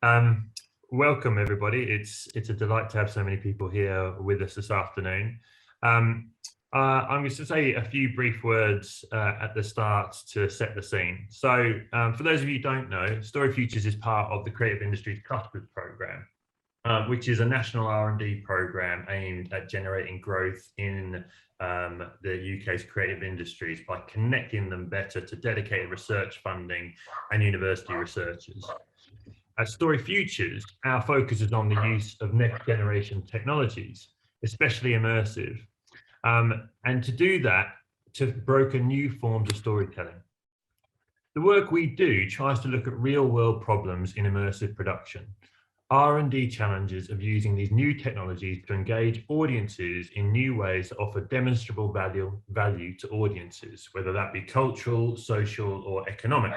Um, Welcome everybody. It's a delight to have so many people here with us this afternoon. I'm going to say a few brief words at the start to set the scene. So for those of you who don't know, StoryFutures is part of the Creative Industries Clusters Programme, which is a national R&D programme aimed at generating growth in the UK's creative industries by connecting them better to dedicated research funding and university researchers. At StoryFutures, our focus is on the use of next generation technologies, especially immersive, and to do that, to broker new forms of storytelling. The work we do tries to look at real world problems in immersive production, R&D challenges of using these new technologies to engage audiences in new ways that offer demonstrable value to audiences, whether that be cultural, social, or economic.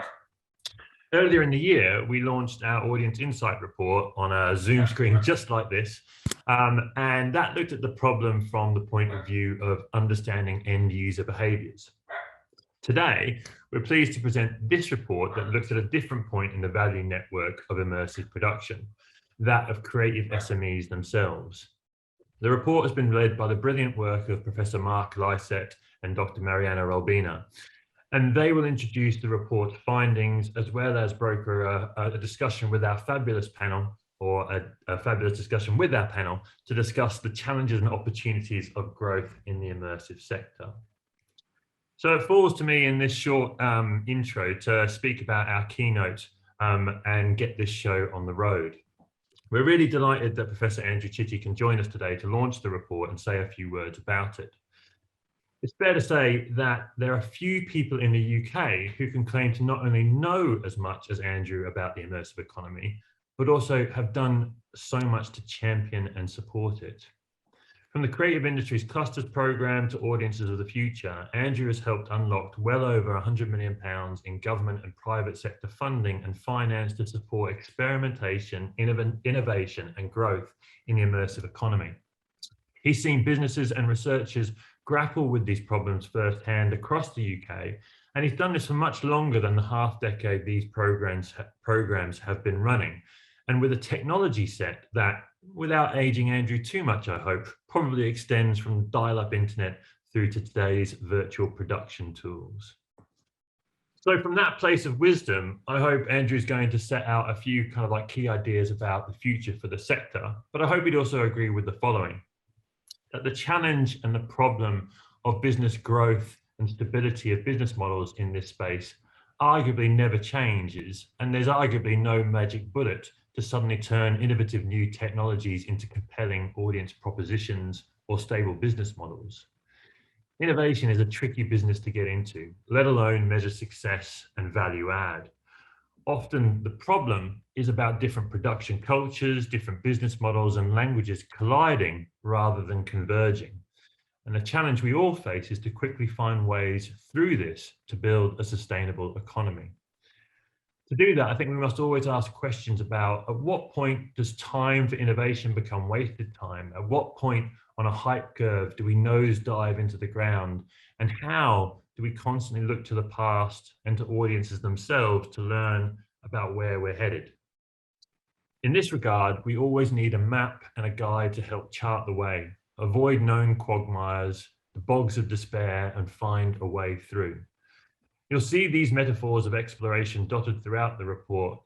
Earlier in the year, we launched our Audience Insight report on a Zoom screen just like this, and that looked at the problem from the point of view of understanding end user behaviours. Today, we're pleased to present this report that looks at a different point in the value network of immersive production, that of creative SMEs themselves. The report has been led by the brilliant work of Professor Mark Lysett and Dr. Mariana Rolbina, and they will introduce the report's findings as well as broker a discussion with our fabulous panel, or a fabulous discussion with our panel to discuss the challenges and opportunities of growth in the immersive sector. So it falls to me in this short intro to speak about our keynote and get this show on the road. We're really delighted that Professor Andrew Chitty can join us today to launch the report and say a few words about it. It's fair to say that there are few people in the UK who can claim to not only know as much as Andrew about the immersive economy, but also have done so much to champion and support it. From the Creative Industries Clusters Programme to Audiences of the Future, Andrew has helped unlock well over £100 million in government and private sector funding and finance to support experimentation, innovation and growth in the immersive economy. He's seen businesses and researchers grapple with these problems firsthand across the UK, and he's done this for much longer than the half decade these programs have been running, and with a technology set that, without aging Andrew too much, I hope, probably extends from dial-up internet through to today's virtual production tools. So from that place of wisdom, I hope Andrew's going to set out a few kind of like key ideas about the future for the sector, but I hope he'd also agree with the following: that the challenge and the problem of business growth and stability of business models in this space arguably never changes, and there's arguably no magic bullet to suddenly turn innovative new technologies into compelling audience propositions or stable business models. Innovation is a tricky business to get into, let alone measure success and value add. Often the problem is about different production cultures, different business models and languages colliding rather than converging. And the challenge we all face is to quickly find ways through this to build a sustainable economy. To do that, I think we must always ask questions about at what point does time for innovation become wasted time? At what point on a hype curve do we nosedive into the ground? And how do we constantly look to the past and to audiences themselves to learn about where we're headed? In this regard, we always need a map and a guide to help chart the way, avoid known quagmires, the bogs of despair, and find a way through. You'll see these metaphors of exploration dotted throughout the report,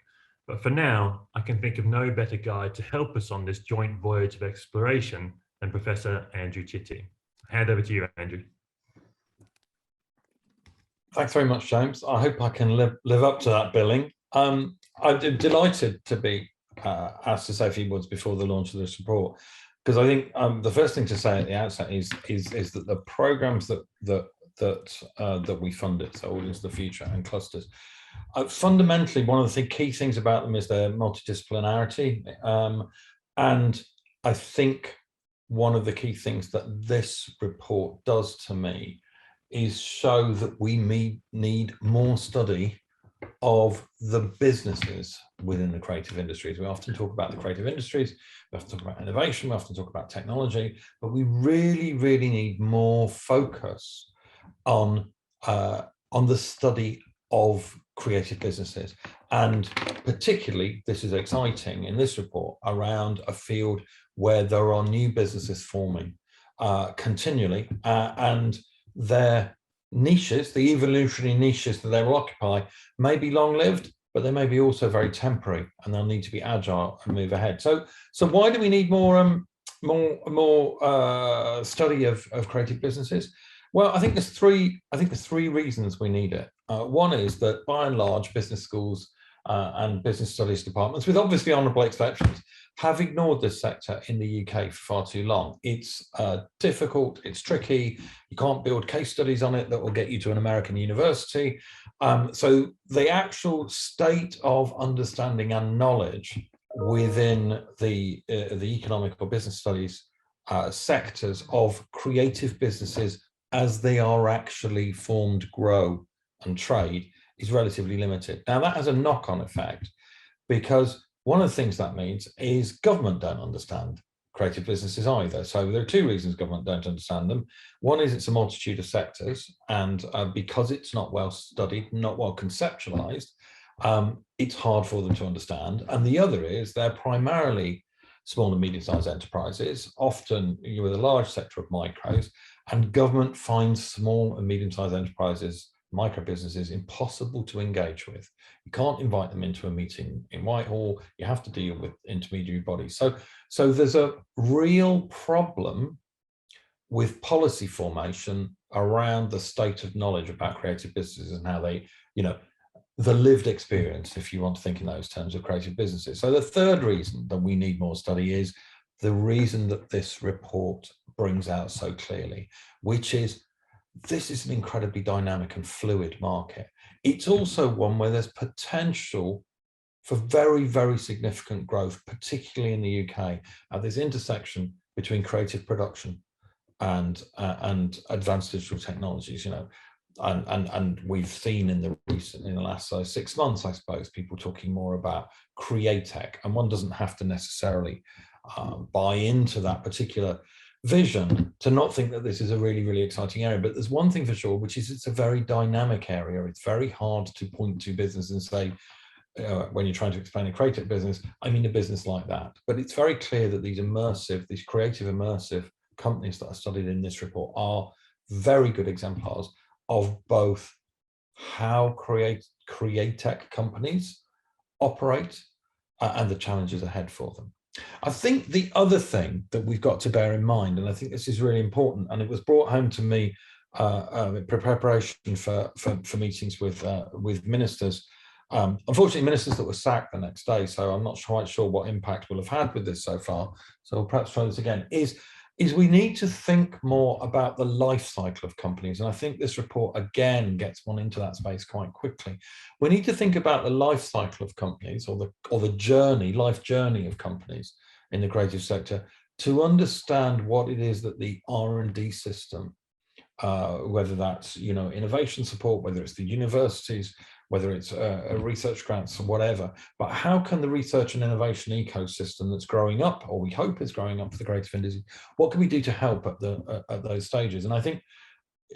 but for now, I can think of no better guide to help us on this joint voyage of exploration than Professor Andrew Chitty. Hand over to you, Andrew. Thanks very much, James. I hope I can live up to that billing. I'm delighted to be asked to say a few words before the launch of this report, because I think the first thing to say at the outset is that the programs that we funded, so Audience of the Future and Clusters, fundamentally one of the key things about them is their multidisciplinarity, and I think one of the key things that this report does to me is show that we need more study of the businesses within the creative industries. We often talk about the creative industries, we often talk about innovation, we often talk about technology, but we really need more focus on the study of creative businesses. And particularly, this is exciting in this report, around a field where there are new businesses forming continually, and their niches, the evolutionary niches that they will occupy, may be long-lived, but they may be also very temporary, and they'll need to be agile and move ahead. So why do we need more study of creative businesses? Well, I think there's three reasons we need it. One is that, by and large, business schools and business studies departments, with obviously honourable exceptions, have ignored this sector in the UK for far too long. It's difficult, it's tricky, you can't build case studies on it that will get you to an American university. So the actual state of understanding and knowledge within the economic or business studies sectors of creative businesses as they are actually formed, grow and trade is relatively limited. Now, that has a knock-on effect, because one of the things that means is government don't understand creative businesses either. So there are two reasons government don't understand them. One is it's a multitude of sectors, and because it's not well studied, not well conceptualized, it's hard for them to understand. And the other is they're primarily small and medium-sized enterprises, often with a large sector of micros, and government finds small and medium-sized enterprises, micro businesses, impossible to engage with. You can't invite them into a meeting in Whitehall. You have to deal with intermediary bodies. So there's a real problem with policy formation around the state of knowledge about creative businesses and how they, the lived experience, if you want to think in those terms, of creative businesses. So the third reason that we need more study is the reason that this report brings out so clearly, which is this is an incredibly dynamic and fluid market. It's also one where there's potential for very, very significant growth, particularly in the UK, at this intersection between creative production and advanced digital technologies, and we've seen in the last 6 months, I suppose, people talking more about createch, and one doesn't have to necessarily buy into that particular vision to not think that this is a really, really exciting area. But there's one thing for sure, which is it's a very dynamic area. It's very hard to point to business and say, when you're trying to explain a creative business, I mean a business like that. But it's very clear that these creative immersive companies that are studied in this report are very good exemplars of both how createch companies operate and the challenges ahead for them. I think the other thing that we've got to bear in mind, and I think this is really important, and it was brought home to me in preparation for meetings with ministers. Unfortunately, ministers that were sacked the next day, so I'm not quite sure what impact we'll have had with this so far. So we'll perhaps try this again. Is we need to think more about the life cycle of companies, and I think this report again gets one into that space quite quickly. We need to think about the life cycle of companies, or the life journey of companies in the creative sector, to understand what it is that the R&D system, whether that's innovation support, whether it's the universities, whether it's research grants or whatever, but how can the research and innovation ecosystem that's growing up, or we hope is growing up for the creative industry, what can we do to help at those stages? And I think,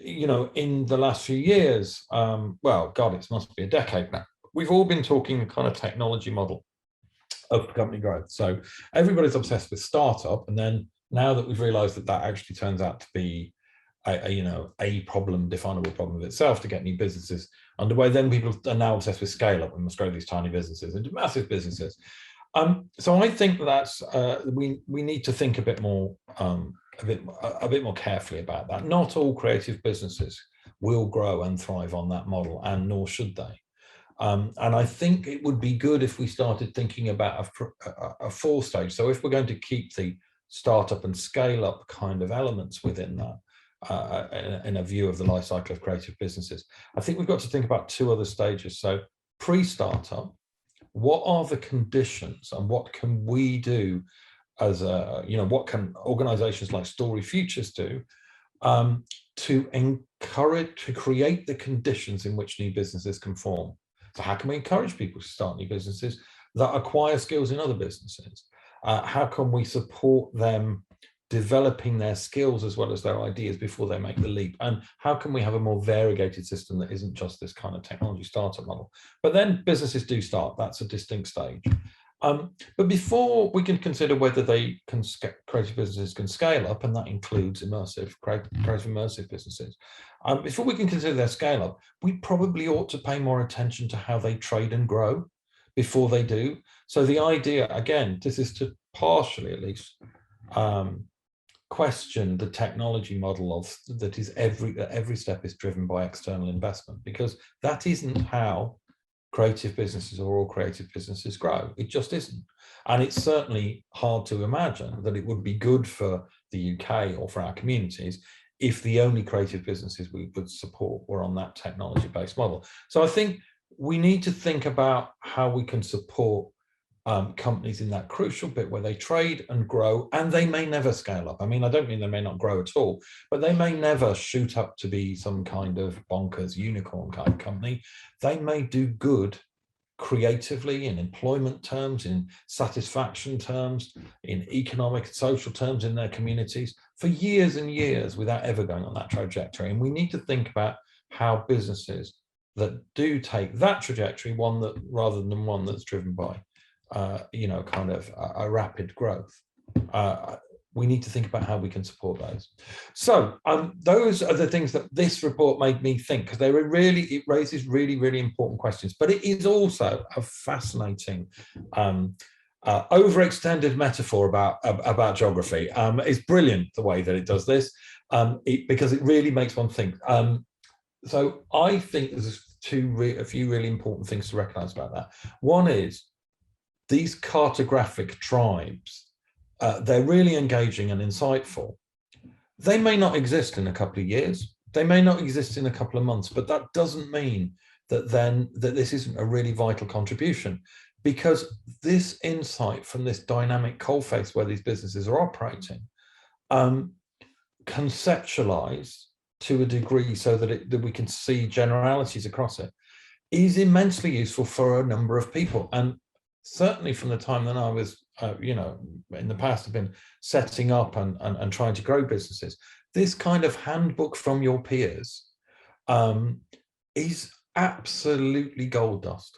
in the last few years, well, God, it must be a decade now, we've all been talking the kind of technology model of company growth. So everybody's obsessed with startup, and then now that we've realized that actually turns out to be a definable problem of itself to get new businesses underway, then people are now obsessed with scale up and must grow these tiny businesses into massive businesses. So I think that's we need to think a bit more carefully about that. Not all creative businesses will grow and thrive on that model, and nor should they. And I think it would be good if we started thinking about a full stage. So if we're going to keep the startup and scale up kind of elements within that, in a view of the life cycle of creative businesses, I think we've got to think about two other stages. So pre-startup, what are the conditions and what can we do as what can organizations like StoryFutures do to create the conditions in which new businesses can form? So how can we encourage people to start new businesses that acquire skills in other businesses? How can we support them developing their skills as well as their ideas before they make the leap? And how can we have a more variegated system that isn't just this kind of technology startup model? But then businesses do start. That's a distinct stage. But before we can consider whether they can creative businesses can scale up, and that includes creative immersive businesses, before we can consider their scale up, we probably ought to pay more attention to how they trade and grow before they do. So the idea, again, this is to partially at least question the technology model of that is every step is driven by external investment, because that isn't how creative businesses or all creative businesses grow. It just isn't. And it's certainly hard to imagine that it would be good for the UK or for our communities if the only creative businesses we would support were on that technology-based model. So I think we need to think about how we can support companies in that crucial bit where they trade and grow, and they may never scale up. I mean, I don't mean they may not grow at all, but they may never shoot up to be some kind of bonkers unicorn kind of company. They may do good creatively in employment terms, in satisfaction terms, in economic and social terms in their communities for years and years without ever going on that trajectory. And we need to think about how businesses that do take that trajectory, one that rather than one that's driven by kind of a rapid growth. We need to think about how we can support those. So those are the things that this report made me think, because it raises really, really important questions. But it is also a fascinating, overextended metaphor about geography. It's brilliant the way that it does this, because it really makes one think. So I think there's a few really important things to recognize about that. One is these cartographic tribes, they're really engaging and insightful. They may not exist in a couple of years. They may not exist in a couple of months, but that doesn't mean that this isn't a really vital contribution, because this insight from this dynamic coalface where these businesses are operating, conceptualized to a degree so that we can see generalities across it, is immensely useful for a number of people. And certainly from the time that I was, in the past have been setting up and trying to grow businesses, this kind of handbook from your peers is absolutely gold dust.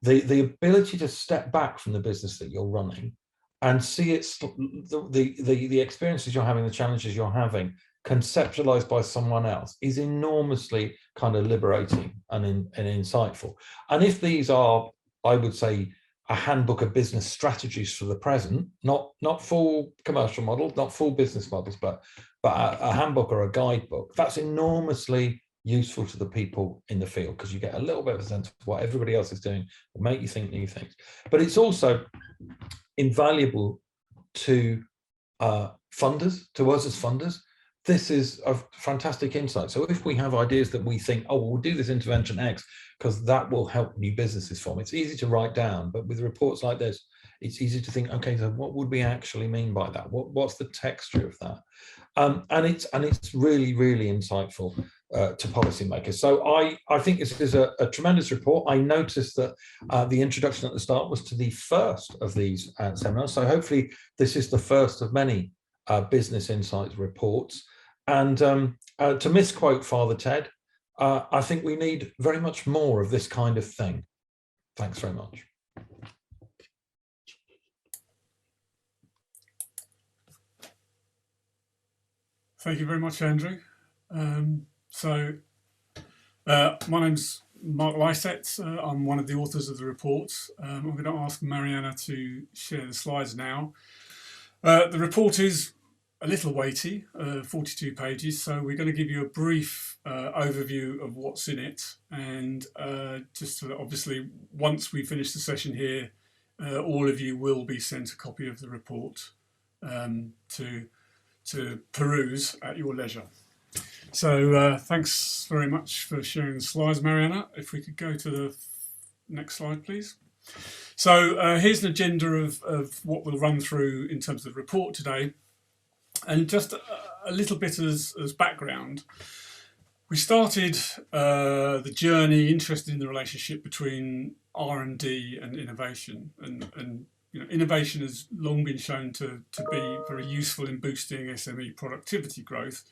The ability to step back from the business that you're running and see the experiences you're having, the challenges you're having, conceptualized by someone else is enormously kind of liberating and insightful. And if these are, I would say, a handbook of business strategies for the present, not full commercial models, not full business models, but a handbook or a guidebook, that's enormously useful to the people in the field, because you get a little bit of a sense of what everybody else is doing, will make you think new things. But it's also invaluable to funders, to us as funders. This is a fantastic insight. So if we have ideas that we think, oh, we'll do this intervention X because that will help new businesses form, it's easy to write down. But with reports like this, it's easy to think, okay, so what would we actually mean by that? What's the texture of that? And it's really, really insightful to policymakers. So I think this is a tremendous report. I noticed that the introduction at the start was to the first of these seminars. So hopefully this is the first of many Business Insights reports. And to misquote Father Ted, I think we need very much more of this kind of thing. Thanks very much. Thank you very much, Andrew. My name's Mark Lysett. I'm one of the authors of the report. I'm going to ask Mariana to share the slides now. The report is a little weighty, 42 pages, so we're going to give you a brief overview of what's in it, and just so that obviously once we finish the session here, all of you will be sent a copy of the report to peruse at your leisure. So thanks very much for sharing the slides, Mariana. If we could go to the next slide, please. So here's an agenda of what we'll run through in terms of the report today. And just a little bit as background, we started the journey interested in the relationship between R&D and innovation. And innovation has long been shown to be very useful in boosting SME productivity growth,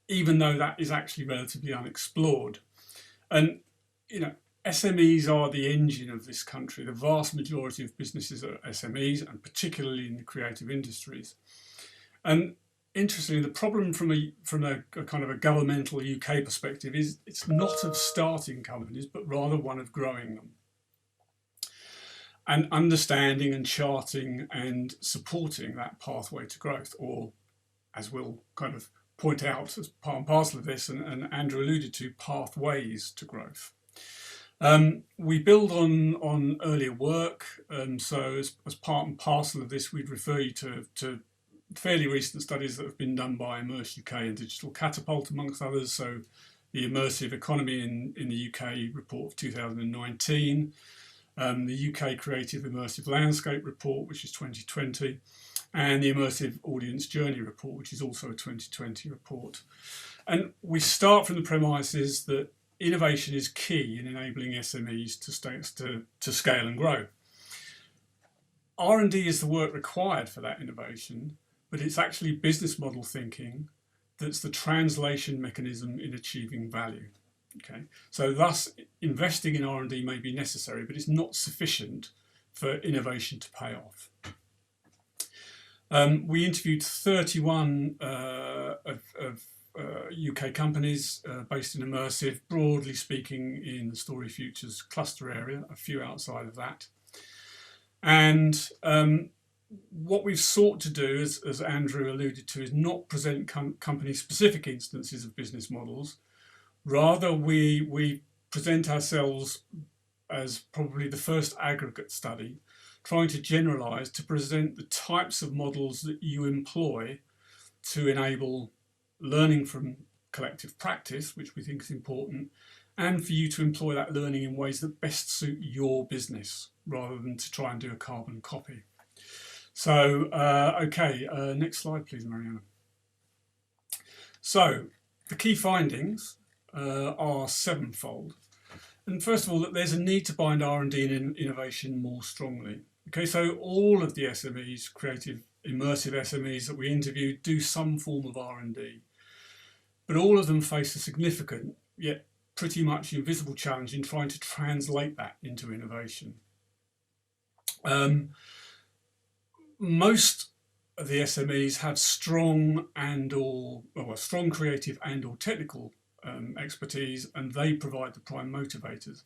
even though that is actually relatively unexplored. And SMEs are the engine of this country. The vast majority of businesses are SMEs, and particularly in the creative industries. And interestingly, the problem from a kind of a governmental UK perspective is it's not of starting companies, but rather one of growing them. And understanding and charting and supporting that pathway to growth, or as we'll kind of point out as part and parcel of this, and Andrew alluded to, pathways to growth. We build on earlier work, so as part and parcel of this, we'd refer you to fairly recent studies that have been done by Immersive UK and Digital Catapult, amongst others. So the Immersive Economy in the UK report of 2019, the UK Creative Immersive Landscape report, which is 2020, and the Immersive Audience Journey report, which is also a 2020 report. And we start from the premises that innovation is key in enabling SMEs to scale and grow. R&D is the work required for that innovation, but it's actually business model thinking that's the translation mechanism in achieving value. Okay, so thus investing in R&D may be necessary, but it's not sufficient for innovation to pay off. We interviewed 31 UK companies based in Immersive, broadly speaking in the StoryFutures cluster area, a few outside of that. And what we've sought to do, as Andrew alluded to, is not present company-specific instances of business models. Rather, we present ourselves as probably the first aggregate study, trying to generalise to present the types of models that you employ to enable learning from collective practice, which we think is important, and for you to employ that learning in ways that best suit your business, rather than to try and do a carbon copy. So, okay, next slide, please, Mariana. So, the key findings are sevenfold. And first of all, that there's a need to bind R&D and innovation more strongly. Okay, so all of the SMEs, creative, immersive SMEs that we interviewed, do some form of R&D. But all of them face a significant, yet pretty much invisible challenge in trying to translate that into innovation. Most of the SMEs have strong strong creative and/or technical expertise, and they provide the prime motivators.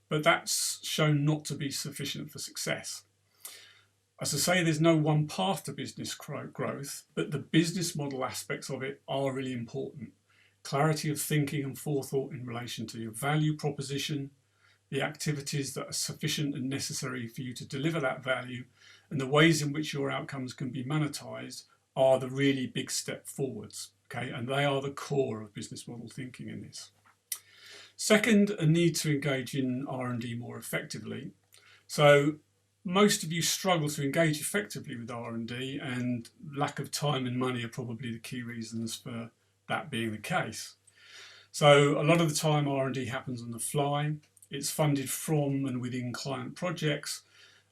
But that's shown not to be sufficient for success. As I say, there's no one path to business growth, but the business model aspects of it are really important. Clarity of thinking and forethought in relation to your value proposition, the activities that are sufficient and necessary for you to deliver that value, and the ways in which your outcomes can be monetized are the really big step forwards. Okay, and they are the core of business model thinking in this. Second, a need to engage in R&D more effectively. So most of you struggle to engage effectively with R&D, and lack of time and money are probably the key reasons for that being the case. So a lot of the time R&D happens on the fly. It's funded from and within client projects,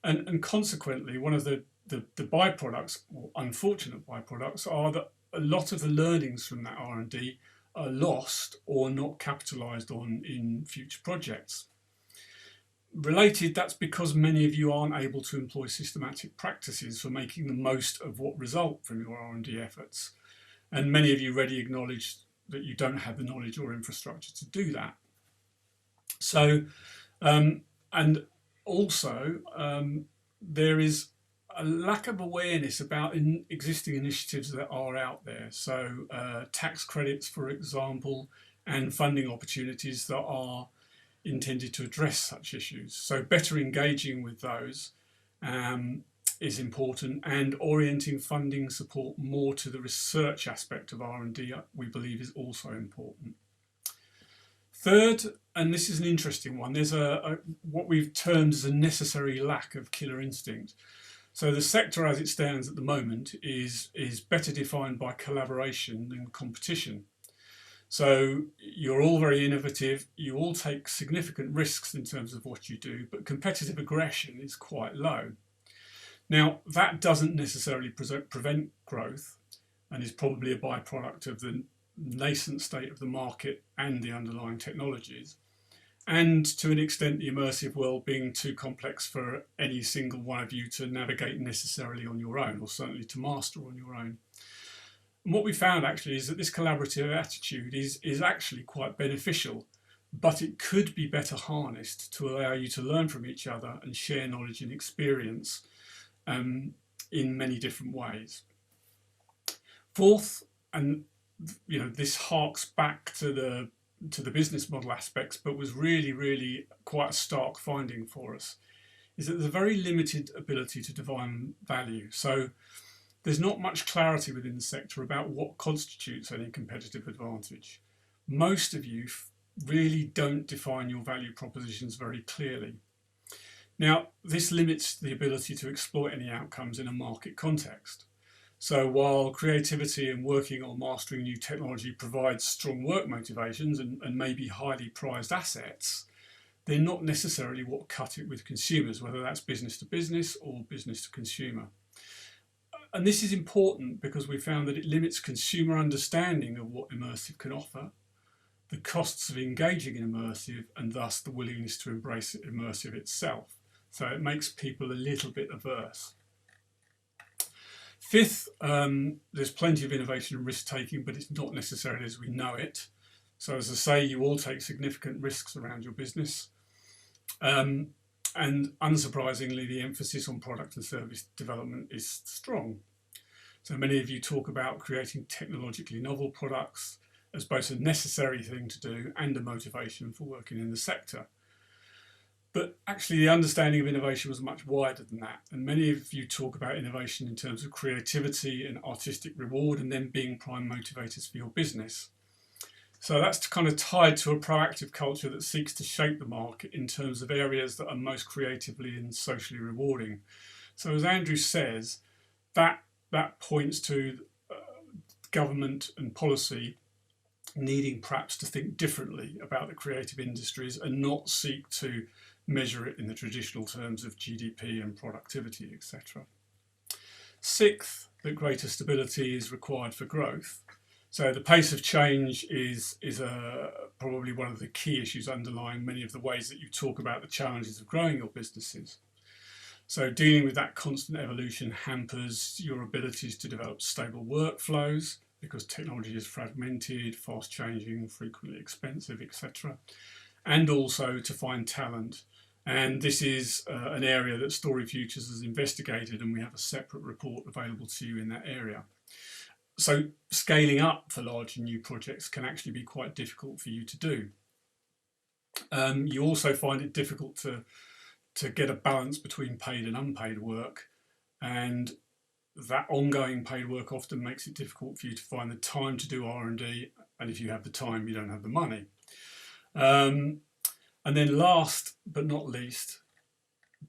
and consequently one of the byproducts, or unfortunate byproducts, are that a lot of the learnings from that R&D are lost or not capitalised on in future projects. Related, that's because many of you aren't able to employ systematic practices for making the most of what result from your R&D efforts. And many of you already acknowledge that you don't have the knowledge or infrastructure to do that. So, and also there is a lack of awareness about existing initiatives that are out there. So tax credits, for example, and funding opportunities that are intended to address such issues. So better engaging with those is important, and orienting funding support more to the research aspect of R&D, we believe, is also important. Third, and this is an interesting one, there's what we've termed as a necessary lack of killer instinct. So the sector as it stands at the moment is better defined by collaboration than competition. So you're all very innovative, you all take significant risks in terms of what you do, but competitive aggression is quite low. Now, that doesn't necessarily prevent growth and is probably a byproduct of the nascent state of the market and the underlying technologies, and to an extent the immersive world being too complex for any single one of you to navigate necessarily on your own, or certainly to master on your own. And what we found actually is that this collaborative attitude is actually quite beneficial, but it could be better harnessed to allow you to learn from each other and share knowledge and experience in many different ways. Fourth, and this harks back to the business model aspects, but was really quite a stark finding for us, is that there's a very limited ability to define value. So there's not much clarity within the sector about what constitutes any competitive advantage. Most of you really don't define your value propositions very clearly. Now, this limits the ability to exploit any outcomes in a market context. So while creativity and working on mastering new technology provides strong work motivations and may be highly prized assets, they're not necessarily what cut it with consumers, whether that's business to business or business to consumer. And this is important because we found that it limits consumer understanding of what immersive can offer, the costs of engaging in immersive, and thus the willingness to embrace immersive itself. So it makes people a little bit averse. Fifth, there's plenty of innovation and risk-taking, but it's not necessarily as we know it. So as I say, you all take significant risks around your business. And unsurprisingly, the emphasis on product and service development is strong. So many of you talk about creating technologically novel products as both a necessary thing to do and a motivation for working in the sector. But actually the understanding of innovation was much wider than that. And many of you talk about innovation in terms of creativity and artistic reward and then being prime motivators for your business. So that's kind of tied to a proactive culture that seeks to shape the market in terms of areas that are most creatively and socially rewarding. So as Andrew says, that points to government and policy needing perhaps to think differently about the creative industries and not seek to measure it in the traditional terms of GDP and productivity, etc. Sixth, that greater stability is required for growth. So the pace of change is probably one of the key issues underlying many of the ways that you talk about the challenges of growing your businesses. So dealing with that constant evolution hampers your abilities to develop stable workflows because technology is fragmented, fast changing, frequently expensive, etc. And also to find talent. And this is an area that StoryFutures has investigated, and we have a separate report available to you in that area. So scaling up for large and new projects can actually be quite difficult for you to do. You also find it difficult to get a balance between paid and unpaid work, and that ongoing paid work often makes it difficult for you to find the time to do R&D, and if you have the time, you don't have the money. And then last but not least,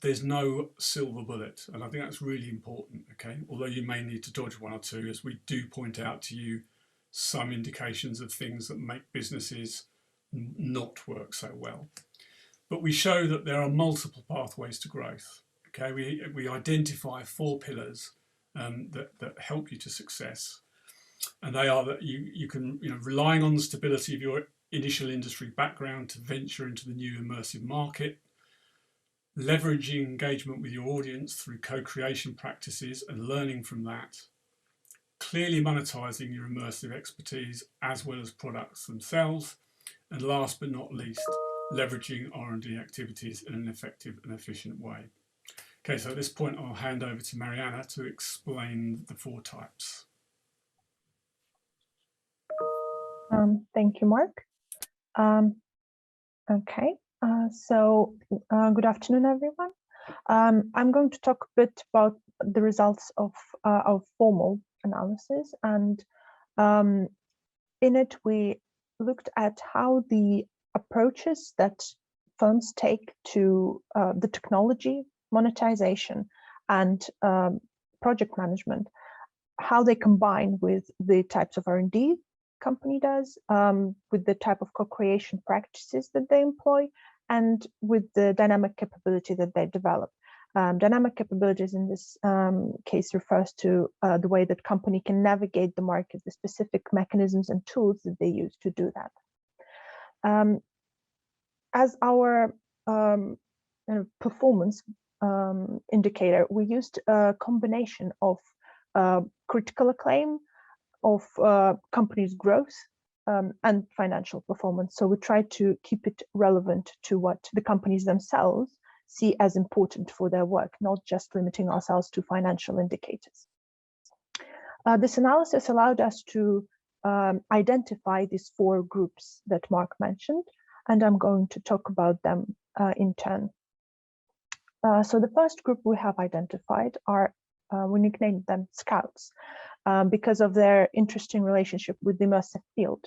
there's no silver bullet, and I think that's really important, okay? Although you may need to dodge one or two, as we do point out to you some indications of things that make businesses not work so well. But we show that there are multiple pathways to growth, okay? We identify 4 pillars that help you to success, and they are that you can, relying on the stability of your initial industry background to venture into the new immersive market, leveraging engagement with your audience through co-creation practices and learning from that, clearly monetizing your immersive expertise as well as products themselves, and last but not least, leveraging R&D activities in an effective and efficient way. Okay, so at this point I'll hand over to Mariana to explain the 4 types. Thank you, Mark. Okay. Good afternoon, everyone. I'm going to talk a bit about the results of our formal analysis, and in it we looked at how the approaches that firms take to the technology, monetization, and project management, how they combine with the types of R&D company does, with the type of co-creation practices that they employ, and with the dynamic capability that they develop. Dynamic capabilities in this case refers to the way that company can navigate the market, the specific mechanisms and tools that they use to do that. As our performance indicator, we used a combination of critical acclaim, of companies' growth, and financial performance. So we try to keep it relevant to what the companies themselves see as important for their work, not just limiting ourselves to financial indicators. This analysis allowed us to identify these 4 groups that Mark mentioned, and I'm going to talk about them in turn. So the first group we have identified are, we nicknamed them Scouts, because of their interesting relationship with the immersive field.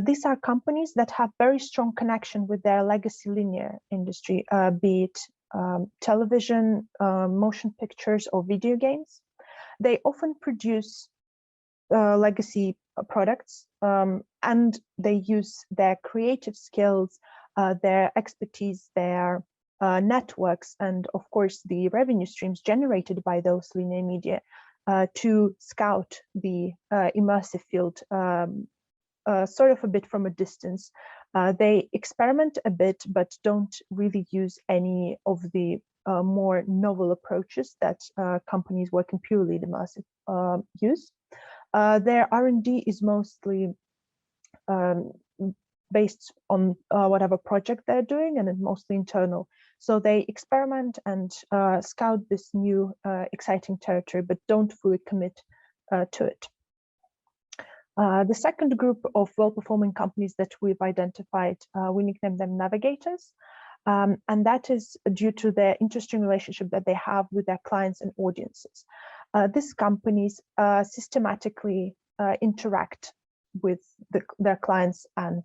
These are companies that have very strong connection with their legacy linear industry, be it television, motion pictures, or video games. They often produce legacy products, and they use their creative skills, their expertise, their networks, and of course the revenue streams generated by those linear media to scout the immersive field sort of a bit from a distance. They experiment a bit, but don't really use any of the more novel approaches that companies working purely in immersive use. Their R&D is mostly based on whatever project they're doing, and it's mostly internal. So they experiment and scout this new exciting territory, but don't fully commit to it. The second group of well-performing companies that we've identified, we nicknamed them navigators. And that is due to their interesting relationship that they have with their clients and audiences. These companies systematically interact with their clients and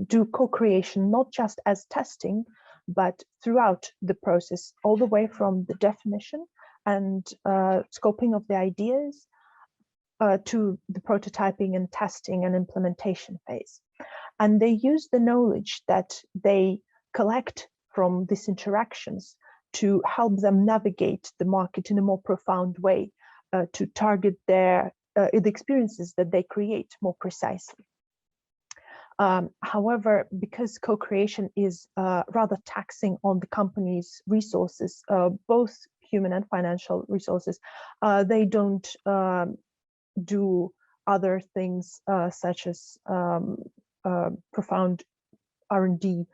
do co-creation, not just as testing, but throughout the process, all the way from the definition and scoping of the ideas to the prototyping and testing and implementation phase. And they use the knowledge that they collect from these interactions to help them navigate the market in a more profound way, to target the experiences that they create more precisely. However, because co-creation is rather taxing on the company's resources, both human and financial resources, they don't do other things such as profound R&D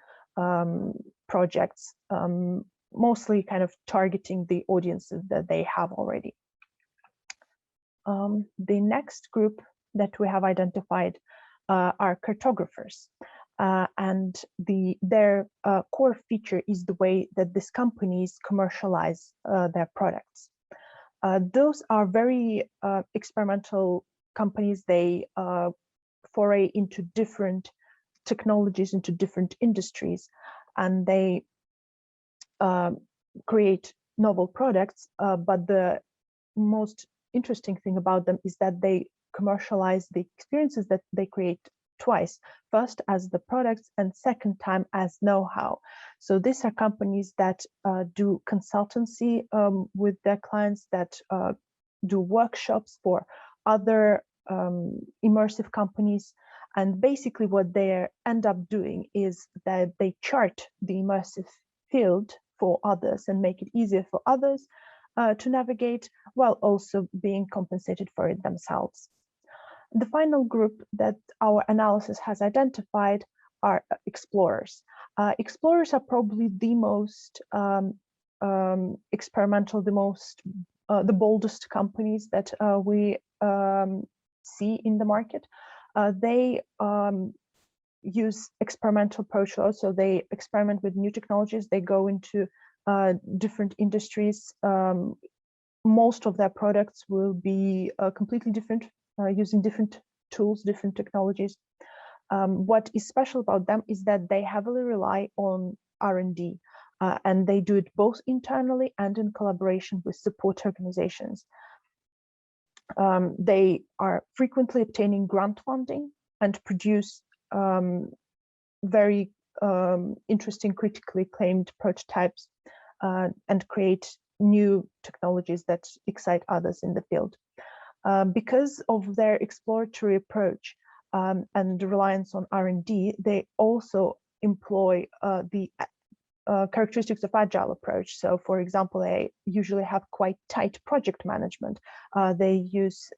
projects, mostly kind of targeting the audiences that they have already. The next group that we have identified are cartographers, and their core feature is the way that these companies commercialize their products. Those are very experimental companies. They foray into different technologies, into different industries, and they create novel products. But the most interesting thing about them is that they commercialize the experiences that they create twice, first as the products and second time as know-how. So these are companies that do consultancy with their clients, that do workshops for other immersive companies. And basically what they end up doing is that they chart the immersive field for others and make it easier for others to navigate, while also being compensated for it themselves. The final group that our analysis has identified are explorers. Explorers are probably the most experimental, the boldest companies that we see in the market. They use experimental approach, so they experiment with new technologies. They go into different industries. Most of their products will be completely different, using different tools, different technologies. What is special about them is that they heavily rely on R&D, and they do it both internally and in collaboration with support organizations. They are frequently obtaining grant funding and produce very interesting, critically acclaimed prototypes and create new technologies that excite others in the field. Because of their exploratory approach and reliance on R&D, they also employ the characteristics of agile approach. So, for example, they usually have quite tight project management. They use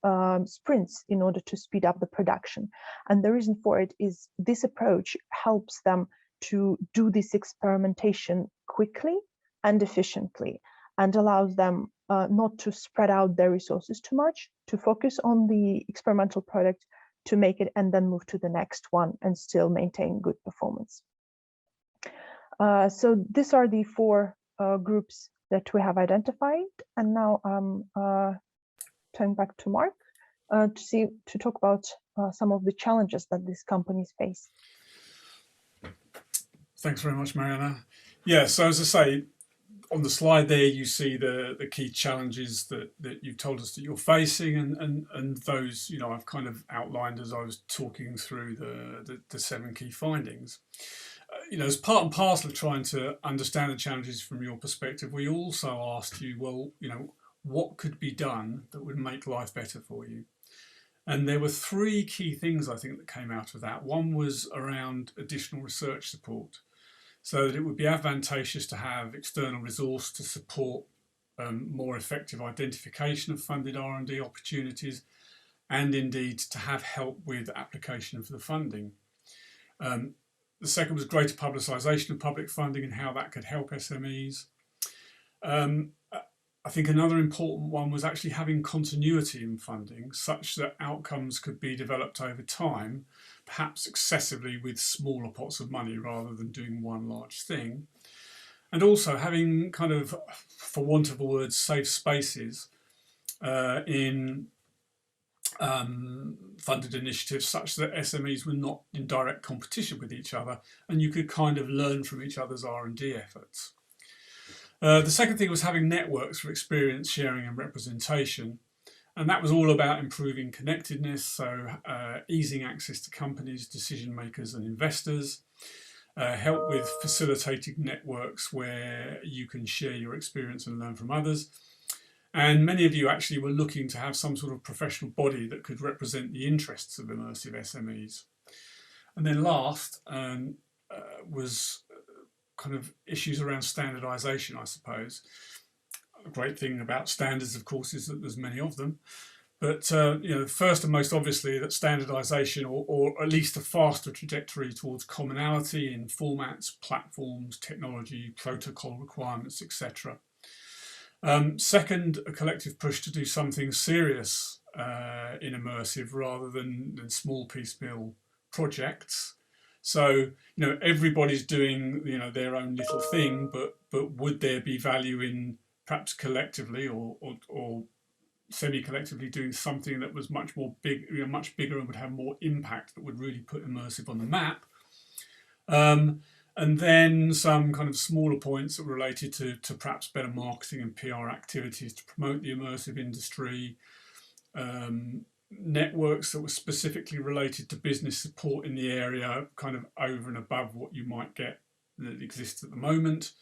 sprints in order to speed up the production. And the reason for it is this approach helps them to do this experimentation quickly and efficiently, and allows them not to spread out their resources too much, to focus on the experimental product, to make it, and then move to the next one and still maintain good performance. So these are the four groups that we have identified. And now I'm turning back to Mark to talk about some of the challenges that these companies face. Thanks very much, Mariana. Yeah, so as I say, on the slide there, you see the key challenges that you've told us that you're facing, and those, I've kind of outlined as I was talking through the 7 key findings. As part and parcel of trying to understand the challenges from your perspective, we also asked you, well, what could be done that would make life better for you? And there were 3 key things, I think, that came out of that. One was around additional research support, so that it would be advantageous to have external resource to support more effective identification of funded R&D opportunities, and indeed to have help with application of the funding. The second was greater publicisation of public funding and how that could help SMEs. I think another important one was actually having continuity in funding, such that outcomes could be developed over time, perhaps successively with smaller pots of money rather than doing one large thing. And also having kind of, for want of a word, safe spaces in funded initiatives, such that SMEs were not in direct competition with each other, and you could kind of learn from each other's R&D efforts. The second thing was having networks for experience sharing and representation, and that was all about improving connectedness, so easing access to companies, decision makers and investors, help with facilitating networks where you can share your experience and learn from others. And many of you actually were looking to have some sort of professional body that could represent the interests of immersive SMEs. And then last was kind of issues around standardization, I suppose. A great thing about standards, of course, is that there's many of them. But first and most obviously, that standardization, or at least a faster trajectory towards commonality in formats, platforms, technology, protocol requirements, etc. Second, a collective push to do something serious in immersive rather than small piecemeal projects. So, everybody's doing, their own little thing, but would there be value in perhaps collectively or semi-collectively doing something that was much more much bigger and would have more impact, that would really put immersive on the map? And then some kind of smaller points that were related to perhaps better marketing and PR activities to promote the immersive industry, networks that were specifically related to business support in the area, kind of over and above what you might get that exists at the moment,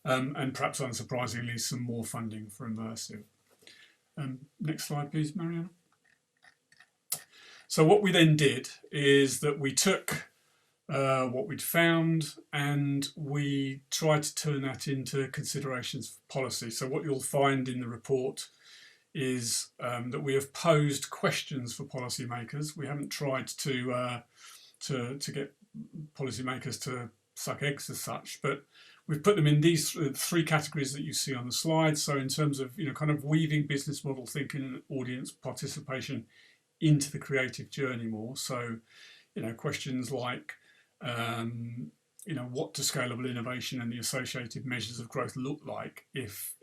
and perhaps unsurprisingly, some more funding for immersive. Next slide, please, Mariana. So what we then did is that we took what we'd found and we tried to turn that into considerations for policy. So what you'll find in the report is that we have posed questions for policymakers. We haven't tried to get policymakers to suck eggs as such, but we've put them in these 3 categories that you see on the slide. So in terms of kind of weaving business model thinking and audience participation into the creative journey more. So questions like what does scalable innovation and the associated measures of growth look like if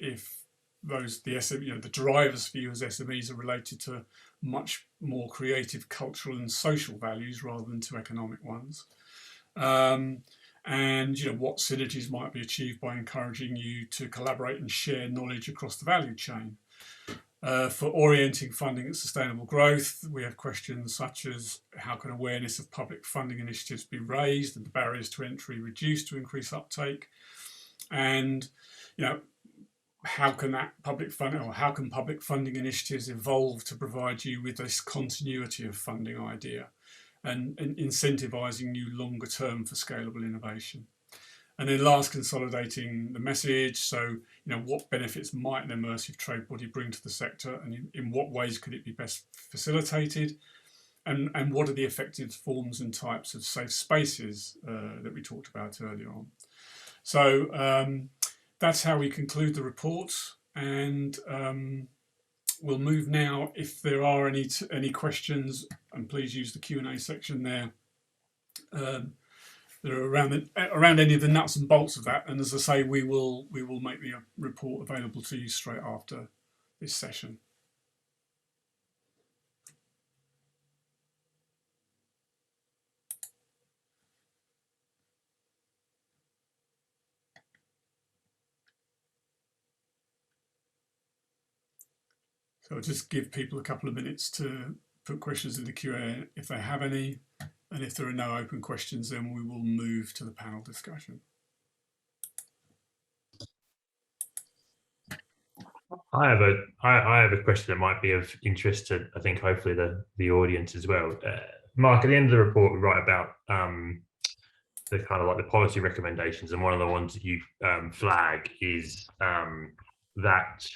those the drivers for you as SMEs are related to much more creative, cultural and social values rather than to economic ones. And what synergies might be achieved by encouraging you to collaborate and share knowledge across the value chain. For orienting funding at sustainable growth, we have questions such as how can awareness of public funding initiatives be raised and the barriers to entry reduced to increase uptake? And how can that public funding, or how can public funding initiatives evolve to provide you with this continuity of funding idea and incentivizing you longer term for scalable innovation. And then last, consolidating the message. So, what benefits might an immersive trade body bring to the sector, and in what ways could it be best facilitated? And what are the effective forms and types of safe spaces that we talked about earlier on? So that's how we conclude the report. And we'll move now, if there are any questions, and please use the Q&A section there. That are around any of the nuts and bolts of that, and as I say, we will make the report available to you straight after this session. So I'll just give people a couple of minutes to put questions in the Q&A if they have any. And if there are no open questions, then we will move to the panel discussion. I have a question that might be of interest to, I think, hopefully the audience as well. Mark, at the end of the report, we write about the kind of like the policy recommendations, and one of the ones that you flag is that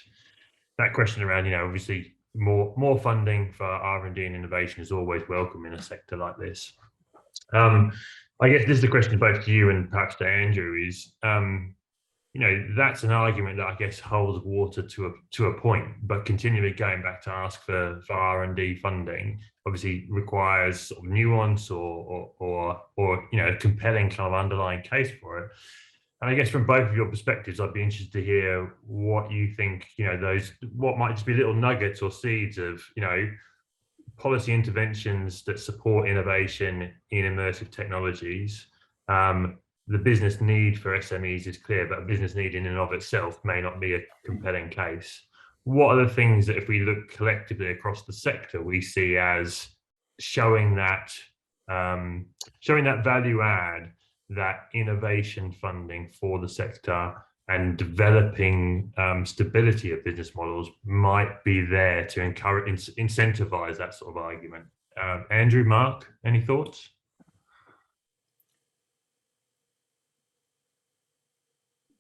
question around, obviously more funding for R&D and innovation is always welcome in a sector like this. I guess this is the question both to you and perhaps to Andrew is, that's an argument that I guess holds water to a point, but continually going back to ask for R&D funding obviously requires sort of nuance or a compelling kind of underlying case for it. And I guess from both of your perspectives, I'd be interested to hear what you think, what might just be little nuggets or seeds of, policy interventions that support innovation in immersive technologies. The business need for SMEs is clear, but a business need in and of itself may not be a compelling case. What are the things that, if we look collectively across the sector, we see as showing that value add, that innovation funding for the sector and developing stability of business models might be there to encourage, incentivize that sort of argument? Andrew, Mark, any thoughts?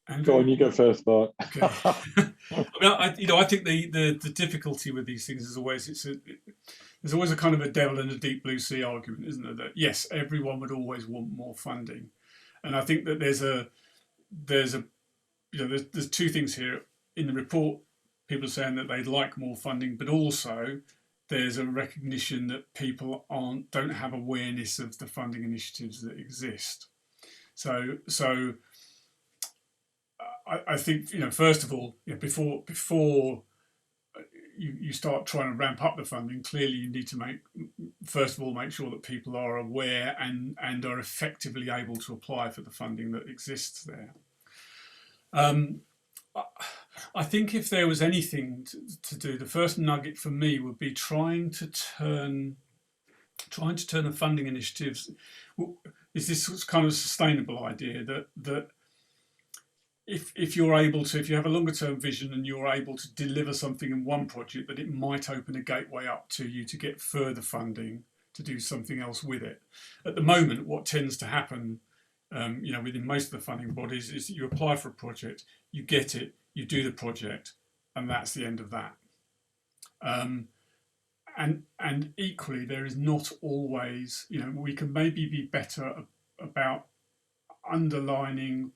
Andrew? Go on, you go first, Mark. Okay. I think the difficulty with these things is always there's always a kind of a devil in a deep blue sea argument, isn't there? That yes, everyone would always want more funding, and I think that there's two things here in the report. People are saying that they'd like more funding, but also there's a recognition that people don't have awareness of the funding initiatives that exist. So I think, first of all, before you start trying to ramp up the funding, clearly you need to make sure that people are aware and are effectively able to apply for the funding that exists there. I think if there was anything to do, the first nugget for me would be trying to turn the funding initiatives. Is this kind of sustainable idea that if you have a longer term vision and you're able to deliver something in one project, that it might open a gateway up to you to get further funding to do something else with it. At the moment, what tends to happen, within most of the funding bodies, is that you apply for a project, you get it, you do the project, and that's the end of that. And equally, there is not always, we can maybe be better about underlining.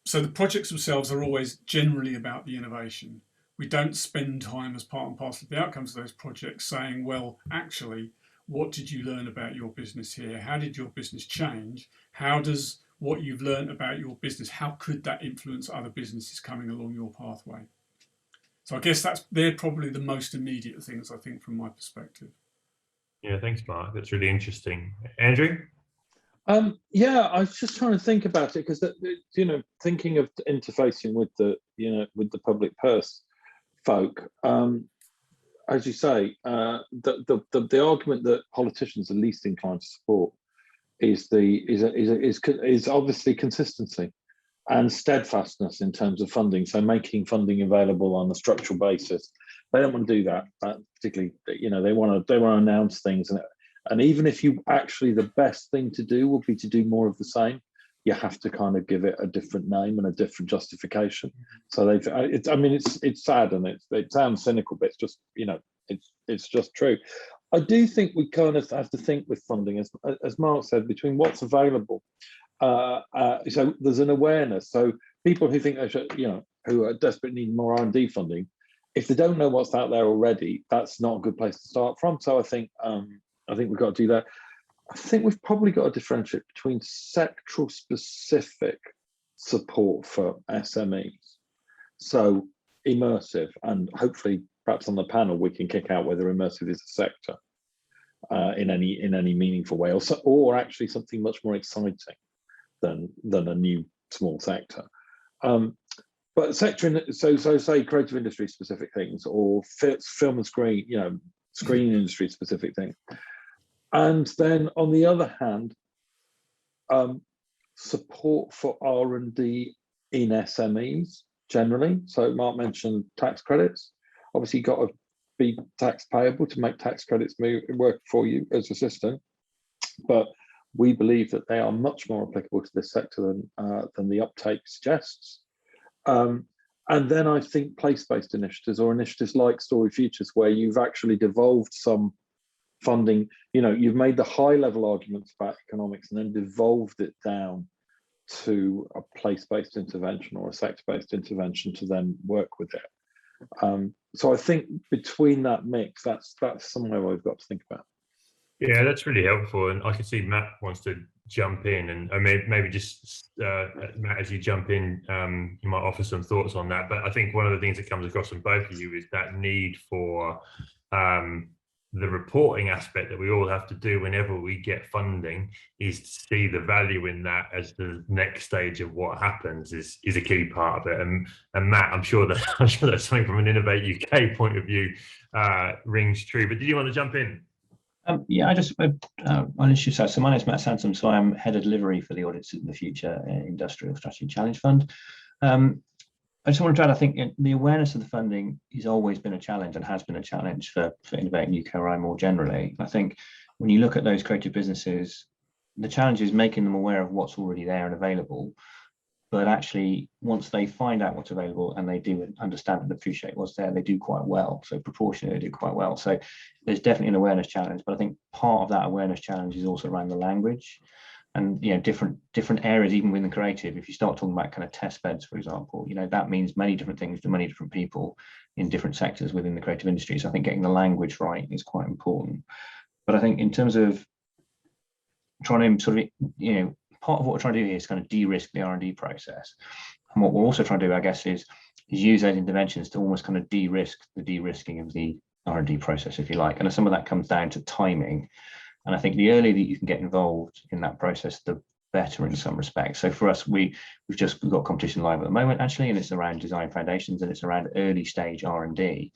So the projects themselves are always generally about the innovation. We don't spend time as part and parcel of the outcomes of those projects saying, well, actually, what did you learn about your business here? How did your business change? How does what you've learned about your business, how could that influence other businesses coming along your pathway? So I guess they're probably the most immediate things, I think, from my perspective. Yeah, thanks, Mark. That's really interesting. Andrew? Yeah, I was just trying to think about it because, thinking of interfacing with the public purse folk, as you say, the argument that politicians are least inclined to support is obviously consistency. and steadfastness in terms of funding. So making funding available on a structural basis. They don't want to do that, particularly, they want to announce things. And even if you actually, the best thing to do would be to do more of the same, you have to kind of give it a different name and a different justification. So it's sad, and it sounds cynical, but it's just, it's just true. I do think we kind of have to think with funding, as Mark said, between what's available. So there's an awareness. So people who think they should, who are desperately need more R&D funding, if they don't know what's out there already, that's not a good place to start from. So I think we've got to do that. I think we've probably got to differentiate between sectoral specific support for SMEs. So immersive, and hopefully perhaps on the panel we can kick out whether immersive is a sector in any meaningful way, or actually something much more exciting than a new small sector. But sector, so say creative industry specific things, or film and screen, screen industry specific things. And then on the other hand, support for R&D in SMEs generally. So Mark mentioned tax credits. Obviously, you've got to be tax payable to make tax credits work for you as a system. But we believe that they are much more applicable to this sector than the uptake suggests. And then I think place-based initiatives, or initiatives like StoryFutures, where you've actually devolved some funding, you've made the high-level arguments about economics and then devolved it down to a place-based intervention or a sector-based intervention to then work with it. So I think between that mix, that's somewhere we've got to think about. Yeah, that's really helpful, and I can see Matt wants to jump in, and maybe just Matt, as you jump in, you might offer some thoughts on that. But I think one of the things that comes across from both of you is that need for the reporting aspect that we all have to do whenever we get funding, is to see the value in that as the next stage of what happens is a key part of it. And Matt, I'm sure that's something from an Innovate UK point of view rings true. But did you want to jump in? Yeah, I just on issue. So my name is Matt Sansom. So I'm head of delivery for the Audits in the Future Industrial Strategy Challenge Fund. I just want to add, I think the awareness of the funding has always been a challenge, and has been a challenge for Innovate UK more generally. I think when you look at those creative businesses, the challenge is making them aware of what's already there and available. But actually, once they find out what's available and they do understand and appreciate what's there, they do quite well. So proportionally, they do quite well. So there's definitely an awareness challenge. But I think part of that awareness challenge is also around the language, and different areas, even within creative. If you start talking about kind of test beds, for example, that means many different things to many different people in different sectors within the creative industry. So I think getting the language right is quite important. But I think in terms of trying to sort of, part of what we're trying to do here is kind of de-risk the R&D process. And what we're also trying to do, I guess, is use those interventions to almost kind of de-risk the de-risking of the R&D process, if you like. And some of that comes down to timing. And I think the earlier that you can get involved in that process, the better in some respects. So for us, we've got competition live at the moment, actually, and it's around design foundations, and it's around early stage R&D.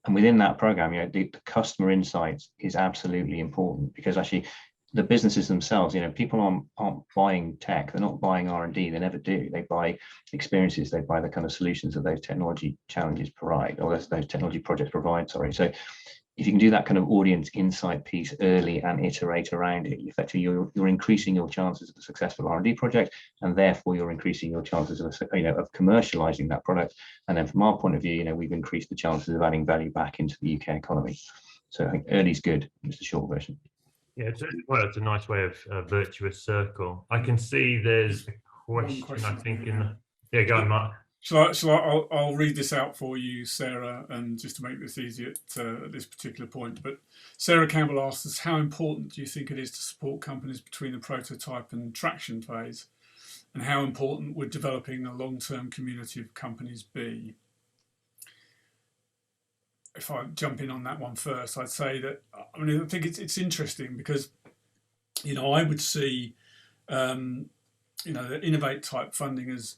And within that program, the customer insights is absolutely important, because actually the businesses themselves, people aren't buying tech, they're not buying R&D, they never do. They buy experiences, they buy the kind of solutions that those technology challenges provide, or those technology projects provide, sorry. So if you can do that kind of audience insight piece early and iterate around it, effectively you're increasing your chances of a successful R&D project, and therefore you're increasing your chances of commercializing that product. And then from our point of view, we've increased the chances of adding value back into the UK economy. So I think early is good, is the short version. Yeah, it's a nice way of a virtuous circle. I can see there's a question, I think, yeah, go on, Mark. I'll read this out for you, Sarah, and just to make this easier at this particular point. But Sarah Campbell asks us, how important do you think it is to support companies between the prototype and traction phase? And how important would developing a long-term community of companies be? If I jump in on that one first, I'd say that, I think it's interesting because, I would see, the Innovate type funding as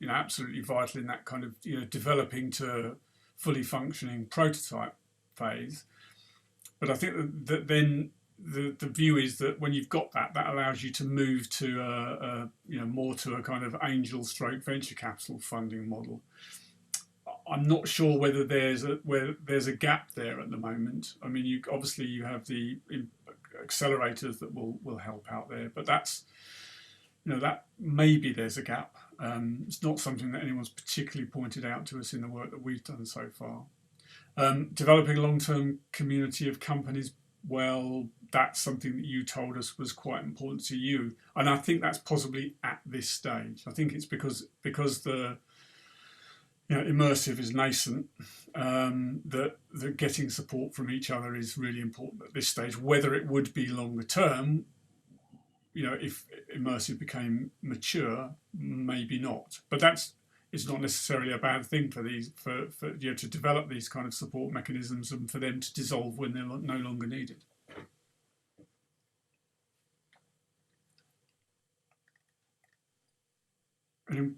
absolutely vital in that kind of, developing to fully functioning prototype phase. But I think that then the view is that when you've got that, that allows you to move to more to a kind of angel stroke venture capital funding model. I'm not sure whether there's a gap there at the moment. I mean, you have the accelerators that will help out there, but that's, that maybe there's a gap. It's not something that anyone's particularly pointed out to us in the work that we've done so far. Developing a long-term community of companies, well, that's something that you told us was quite important to you, and I think that's possibly at this stage. I think it's because the Immersive is nascent, that getting support from each other is really important at this stage. Whether it would be longer term, if Immersive became mature, maybe not. But it's not necessarily a bad thing for to develop these kind of support mechanisms and for them to dissolve when they're no longer needed. Andrew,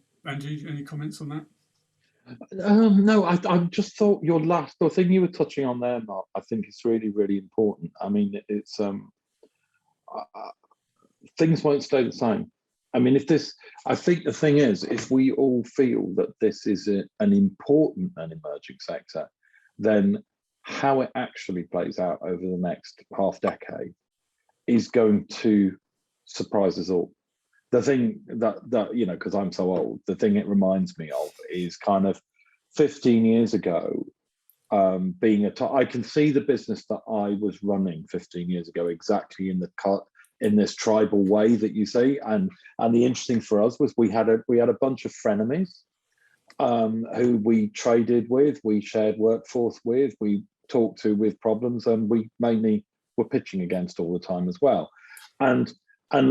any comments on that? No, I just thought the thing you were touching on there, Mark, I think is really, really important. I mean, it's things won't stay the same. I mean, I think the thing is, if we all feel that this is an important and emerging sector, then how it actually plays out over the next half decade is going to surprise us all. The thing that because I'm so old, the thing it reminds me of is kind of 15 years ago, I can see the business that I was running 15 years ago exactly in this tribal way that you see, and the interesting for us was we had a bunch of frenemies who we traded with, we shared workforce with, we talked to with problems, and we mainly were pitching against all the time as well. And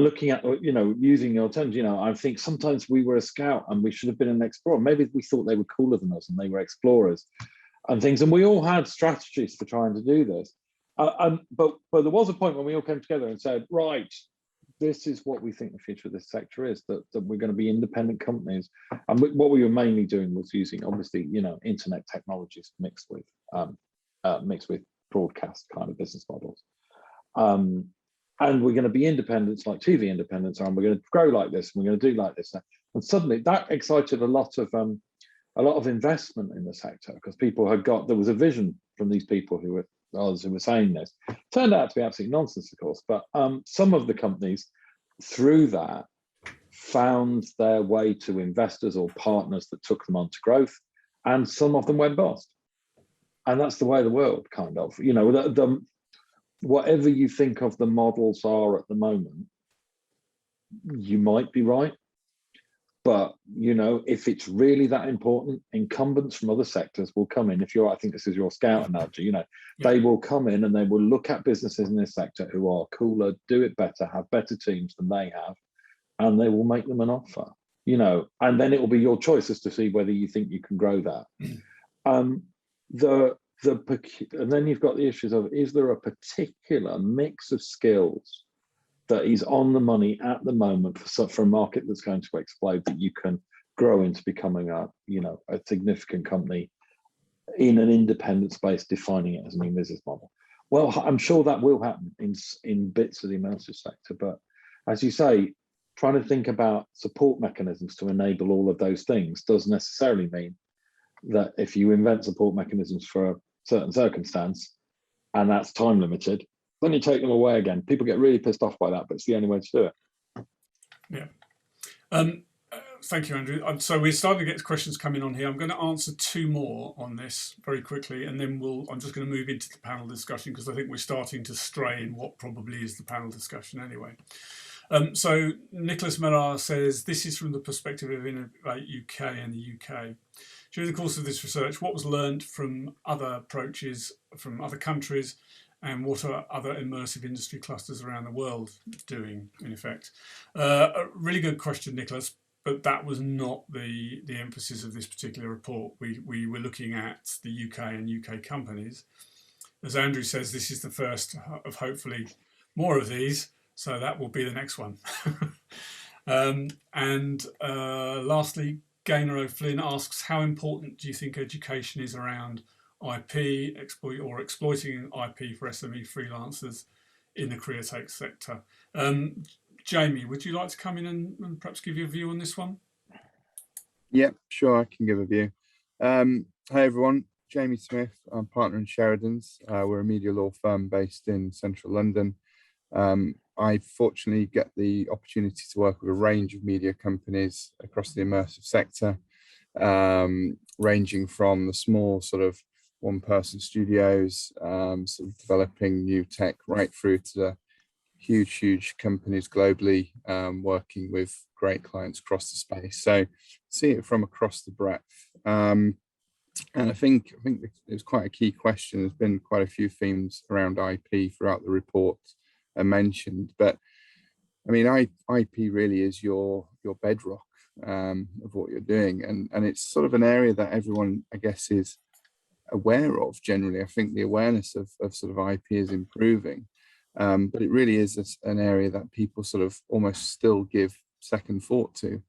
looking at, using your terms, I think sometimes we were a scout and we should have been an explorer. Maybe we thought they were cooler than us and they were explorers and things. And we all had strategies for trying to do this. But there was a point when we all came together and said, right, this is what we think the future of this sector is, that we're going to be independent companies. And what we were mainly doing was using, obviously, internet technologies mixed with broadcast kind of business models. And we're going to be independents like TV independents, and we're going to grow like this, and we're going to do like this. And suddenly that excited a lot of investment in the sector, because there was a vision from these people who were saying this. Turned out to be absolute nonsense, of course, but some of the companies through that found their way to investors or partners that took them on to growth, and some of them went bust. And that's the way of the world, kind of. Whatever you think of the models are at the moment, you might be right. But, if it's really that important, incumbents from other sectors will come in. I think this is your scout analogy, They will come in and they will look at businesses in this sector who are cooler, do it better, have better teams than they have, and they will make them an offer, and then it will be your choice as to see whether you think you can grow that. And then you've got the issues of, is there a particular mix of skills that is on the money at the moment for a market that's going to explode, that you can grow into becoming a significant company in an independent space, defining it as a new business model? Well, I'm sure that will happen in bits of the immersive sector, but as you say, trying to think about support mechanisms to enable all of those things doesn't necessarily mean that if you invent support mechanisms for a certain circumstance and that's time limited, then you take them away again. People get really pissed off by that, but it's the only way to do it. Yeah. Thank you, Andrew. So we're starting to get questions coming on here. I'm going to answer two more on this very quickly, and then I'm just going to move into the panel discussion, because I think we're starting to stray in what probably is the panel discussion anyway. So Nicholas Millar says, this is from the perspective of Innovate UK and the UK. During the course of this research, what was learned from other approaches from other countries, and what are other immersive industry clusters around the world doing, in effect? A really good question, Nicholas, but that was not the emphasis of this particular report. We were looking at the UK and UK companies. As Andrew says, this is the first of hopefully more of these, so that will be the next one. Lastly, Gaynor O'Flynn asks, how important do you think education is around IP, exploiting IP for SME freelancers in the career take sector. Jamie, would you like to come in and perhaps give your view on this one? Yeah, sure, I can give a view. Hi everyone, Jamie Smith. I'm partner in Sheridan's. We're a media law firm based in central London. I fortunately get the opportunity to work with a range of media companies across the immersive sector, ranging from the small sort of one-person studios, sort of developing new tech, right through to the huge companies globally, working with great clients across the space. So see it from across the breadth. And I think it was quite a key question. There's been quite a few themes around IP throughout the report mentioned, but I mean, IP really is your bedrock of what you're doing, and it's sort of an area that everyone, I guess, is aware of generally. I think the awareness of sort of IP is improving, but it really is an area that people sort of almost still give second thought to.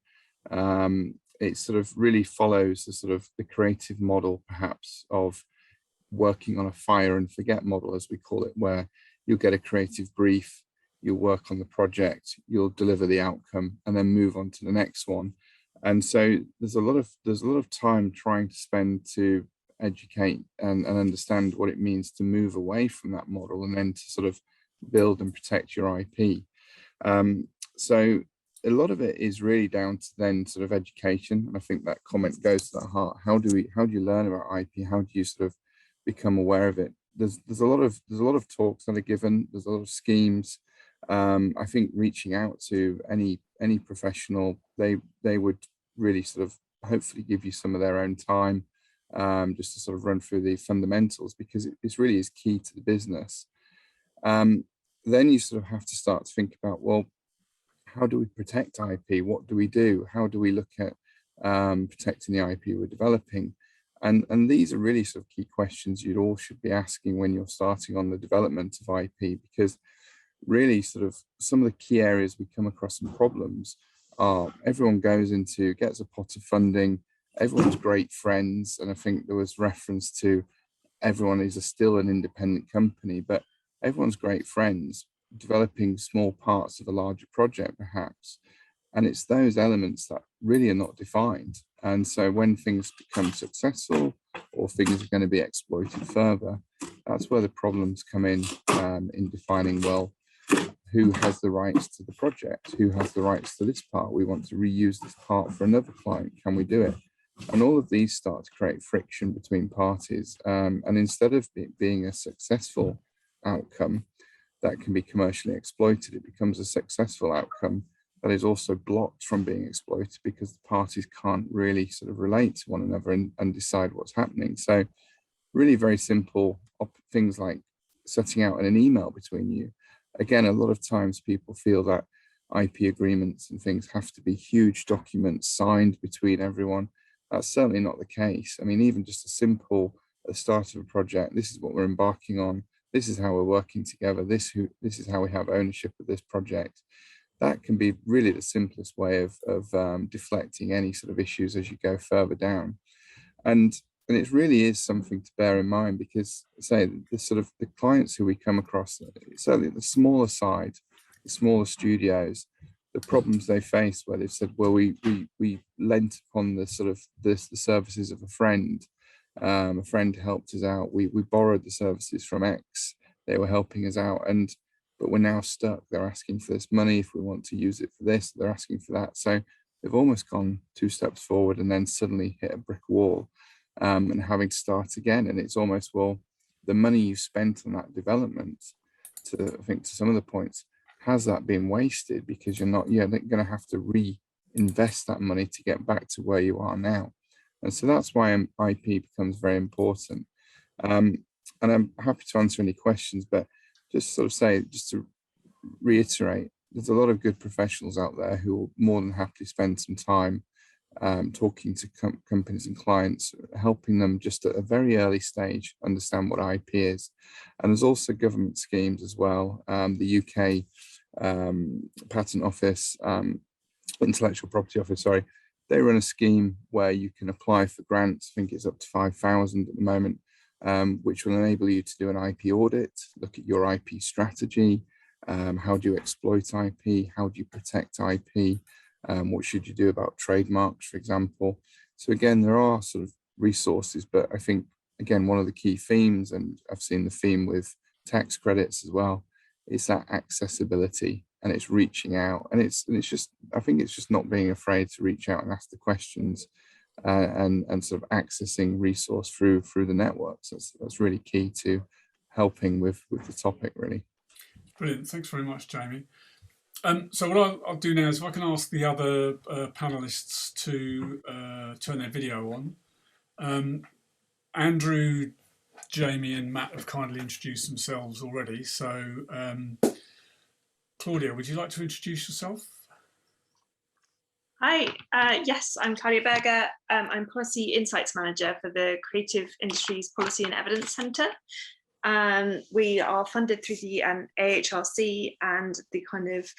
It sort of really follows the sort of the creative model, perhaps, of working on a fire and forget model, as we call it, where you'll get a creative brief, you'll work on the project, you'll deliver the outcome, and then move on to the next one. And so there's a lot of time trying to spend to educate and understand what it means to move away from that model and then to sort of build and protect your IP. So a lot of it is really down to then sort of education, and I think that comment goes to the heart. How do you learn about IP? How do you sort of become aware of it? There's a lot of talks that are given. There's a lot of schemes. I think reaching out to any professional, they would really sort of hopefully give you some of their own time, just to sort of run through the fundamentals, because it really is key to the business. Then you sort of have to start to think about, well, how do we protect IP? What do we do? How do we look at protecting the IP we're developing? And these are really sort of key questions you'd all should be asking when you're starting on the development of IP, because really sort of some of the key areas we come across in problems are everyone gets a pot of funding, everyone's great friends, and I think there was reference to everyone is still an independent company, but everyone's great friends developing small parts of a larger project perhaps, and it's those elements that really are not defined. And so when things become successful or things are going to be exploited further, that's where the problems come in defining, well, who has the rights to the project? Who has the rights to this part? We want to reuse this part for another client. Can we do it? And all of these start to create friction between parties. And instead of it being a successful outcome that can be commercially exploited, it becomes a successful outcome that is also blocked from being exploited because the parties can't really sort of relate to one another and decide what's happening. So really very simple things like setting out an email between you. Again, a lot of times people feel that IP agreements and things have to be huge documents signed between everyone. That's certainly not the case. I mean, even just a simple, at the start of a project, this is what we're embarking on, this is how we're working together, this is how we have ownership of this project. That can be really the simplest way of deflecting any sort of issues as you go further down. And it really is something to bear in mind, because say the clients who we come across, certainly the smaller side, the smaller studios, the problems they face where they've said, well, we lent upon the sort of the services of a friend helped us out, we borrowed the services from X, they were helping us out, but we're now stuck. They're asking for this money if we want to use it for this, they're asking for that. So they've almost gone 2 steps forward and then suddenly hit a brick wall, and having to start again. And it's almost, well, the money you spent on that development, I think to some of the points, has that been wasted because you're going to have to reinvest that money to get back to where you are now. And so that's why IP becomes very important. And I'm happy to answer any questions, but just to reiterate, there's a lot of good professionals out there who will more than happily spend some time talking to companies and clients, helping them just at a very early stage understand what IP is. And there's also government schemes as well. The UK Patent Office, Intellectual Property Office, sorry, they run a scheme where you can apply for grants. I think it's up to 5,000 at the moment, which will enable you to do an IP audit, look at your IP strategy, How do you exploit IP? How do you protect IP? What should you do about trademarks, for example? So again, there are sort of resources, but I think, again, one of the key themes, and I've seen the theme with tax credits as well, is that accessibility, and it's reaching out, and it's just, I think it's just not being afraid to reach out and ask the questions, and sort of accessing resource through the networks. That's really key to helping with the topic, really. Brilliant. Thanks very much, Jamie. So what I'll do now is if I can ask the other panelists to turn their video on. Andrew, Jamie and Matt have kindly introduced themselves already. So Claudia, would you like to introduce yourself? Hi, yes, I'm Claudia Berger. I'm Policy Insights Manager for the Creative Industries Policy and Evidence Centre. We are funded through the AHRC, and the kind of,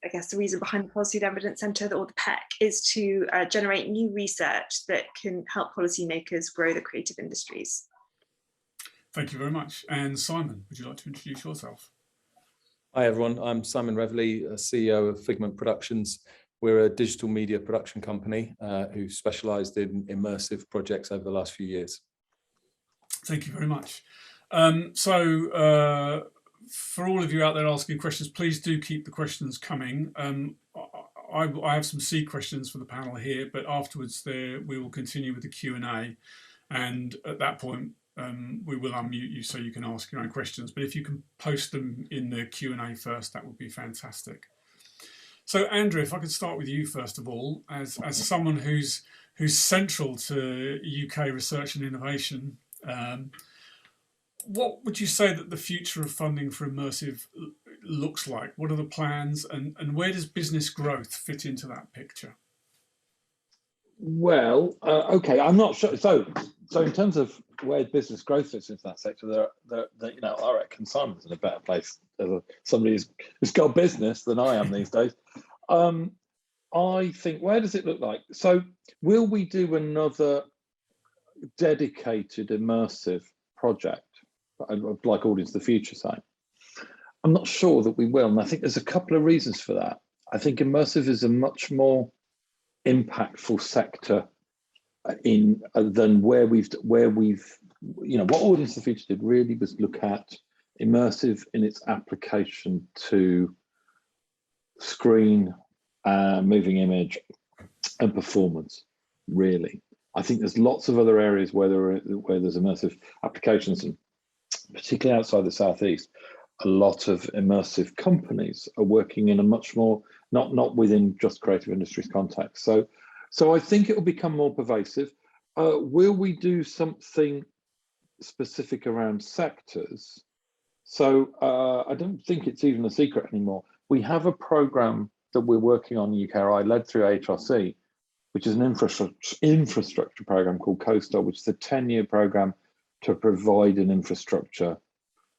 I guess, the reason behind the Policy and Evidence Centre, or the PEC, is to generate new research that can help policymakers grow the creative industries. Thank you very much. And Simon, would you like to introduce yourself? Hi everyone, I'm Simon Reveley, CEO of Figment Productions. We're a digital media production company who specialised in immersive projects over the last few years. Thank you very much. For all of you out there asking questions, please do keep the questions coming. I have some seed questions for the panel here, but afterwards we will continue with the Q&A, and at that point we will unmute you so you can ask your own questions. But if you can post them in the Q&A first, that would be fantastic. So Andrew, if I could start with you first of all, as someone who's central to UK research and innovation, what would you say that the future of funding for immersive looks like? What are the plans, and where does business growth fit into that picture? Well, okay, I'm not sure. So in terms of where business growth fits into that sector, you know, I reckon Simon's in a better place as somebody who's got business than I am these days. I think, where does it look like? So will we do another dedicated immersive project, like Audience of the Future say? I'm not sure that we will, and I think there's a couple of reasons for that. I think immersive is a much more impactful sector than where we've you know, what Audience of the Future did really was look at immersive in its application to screen, moving image and performance, really. I think there's lots of other areas where there's immersive applications, and particularly outside the Southeast, a lot of immersive companies are working in a much more, not within just creative industries context. So I think it will become more pervasive. Will we do something specific around sectors? So I don't think it's even a secret anymore. We have a program that we're working on in UKRI, led through AHRC, which is an infrastructure program called CoStar, which is a 10-year program to provide an infrastructure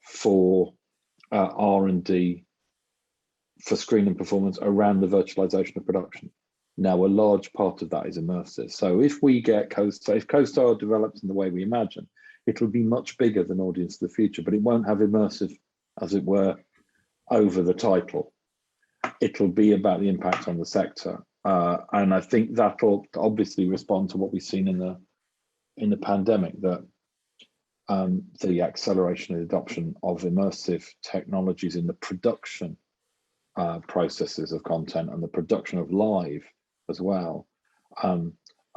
for R&D for screen and performance around the virtualization of production. Now, a large part of that is immersive. So if we get CoStar, if CoStar develops in the way we imagine, it'll be much bigger than Audience of the Future, but it won't have immersive, as it were, over the title. It'll be about the impact on the sector. And I think that'll obviously respond to what we've seen in the pandemic, that the acceleration and adoption of immersive technologies in the production processes of content and the production of live as well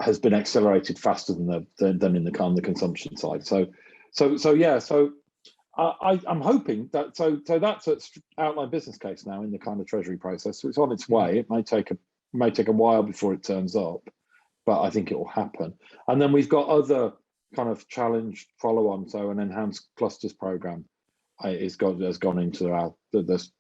has been accelerated faster than in the consumption side. So yeah. So I'm hoping that so that's an outline business case now in the kind of Treasury process. So it's on its way. It may take a while before it turns up, but I think it will happen. And then we've got other kind of challenge follow-on. So an enhanced clusters program has gone into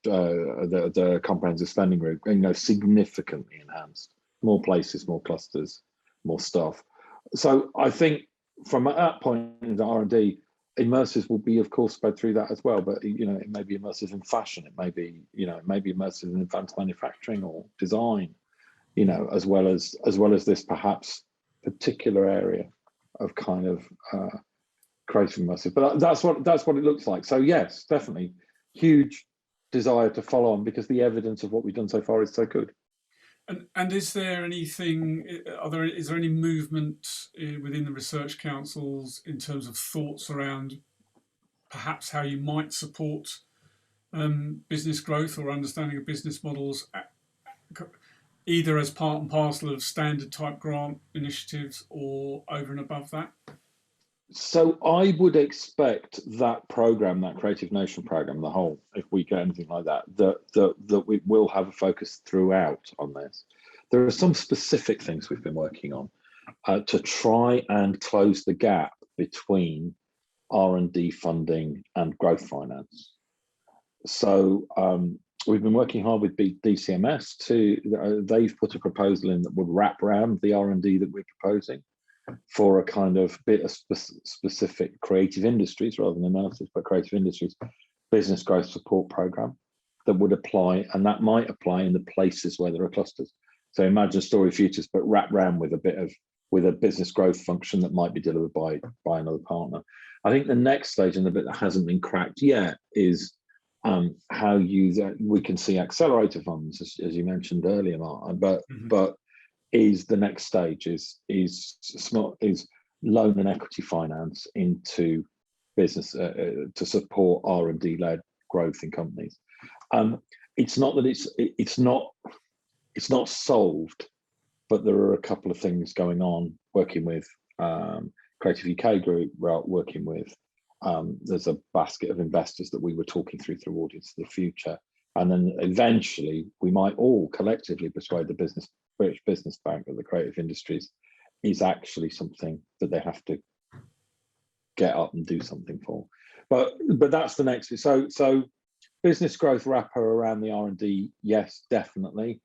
the comprehensive spending route, you know, significantly enhanced. More places, more clusters, more stuff. So I think from that point in the R&D, immersive will be, of course, spread through that as well. But you know, it may be immersive in fashion. It may be, you know, it may be immersive in advanced manufacturing or design. You know, as well as this perhaps particular area of kind of creative immersive. But that's what it looks like. So yes, definitely huge desire to follow on because the evidence of what we've done so far is so good. And is there anything? Is there any movement within the research councils in terms of thoughts around perhaps how you might support business growth or understanding of business models, either as part and parcel of standard type grant initiatives or over and above that? So I would expect that program, that Creative Nation program, the whole, if we get anything like that, that we will have a focus throughout on this. There are some specific things we've been working on to try and close the gap between R&D funding and growth finance. So we've been working hard with DCMS to, they've put a proposal in that would wrap around the R&D that we're proposing for a kind of bit of specific creative industries rather than immersive, but creative industries business growth support program that would apply, and that might apply in the places where there are clusters. So imagine StoryFutures, but wrap around with a business growth function that might be delivered by another partner. I think the next stage, and the bit that hasn't been cracked yet, is how we can see accelerator funds, as you mentioned earlier, Mark, but is the next stage is loan and equity finance into business to support R&D led growth in companies. It's not that it's not solved, but there are a couple of things going on. Working with Creative UK Group, working with there's a basket of investors that we were talking through Audience of the Future, and then eventually we might all collectively persuade the British Business Bank that the creative industries is actually something that they have to get up and do something for. But that's the next. So business growth wrapper around the R&D, yes, definitely.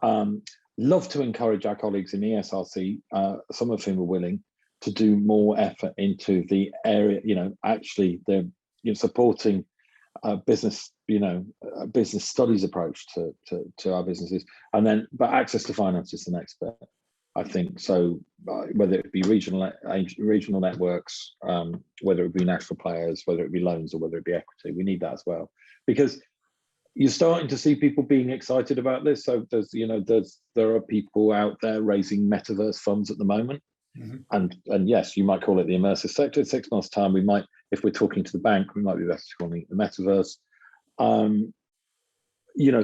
Love to encourage our colleagues in ESRC, some of whom are willing to do more effort into the area. Actually they're supporting business, business studies approach to our businesses, and then but access to finance is the next bit, I think. So whether it be regional networks, whether it be national players, whether it be loans, or whether it be equity, we need that as well, because you're starting to see people being excited about this. So there are people out there raising metaverse funds at the moment. Mm-hmm. And yes, you might call it the immersive sector. In 6 months' time, we might, if we're talking to the bank, we might be better calling it the metaverse.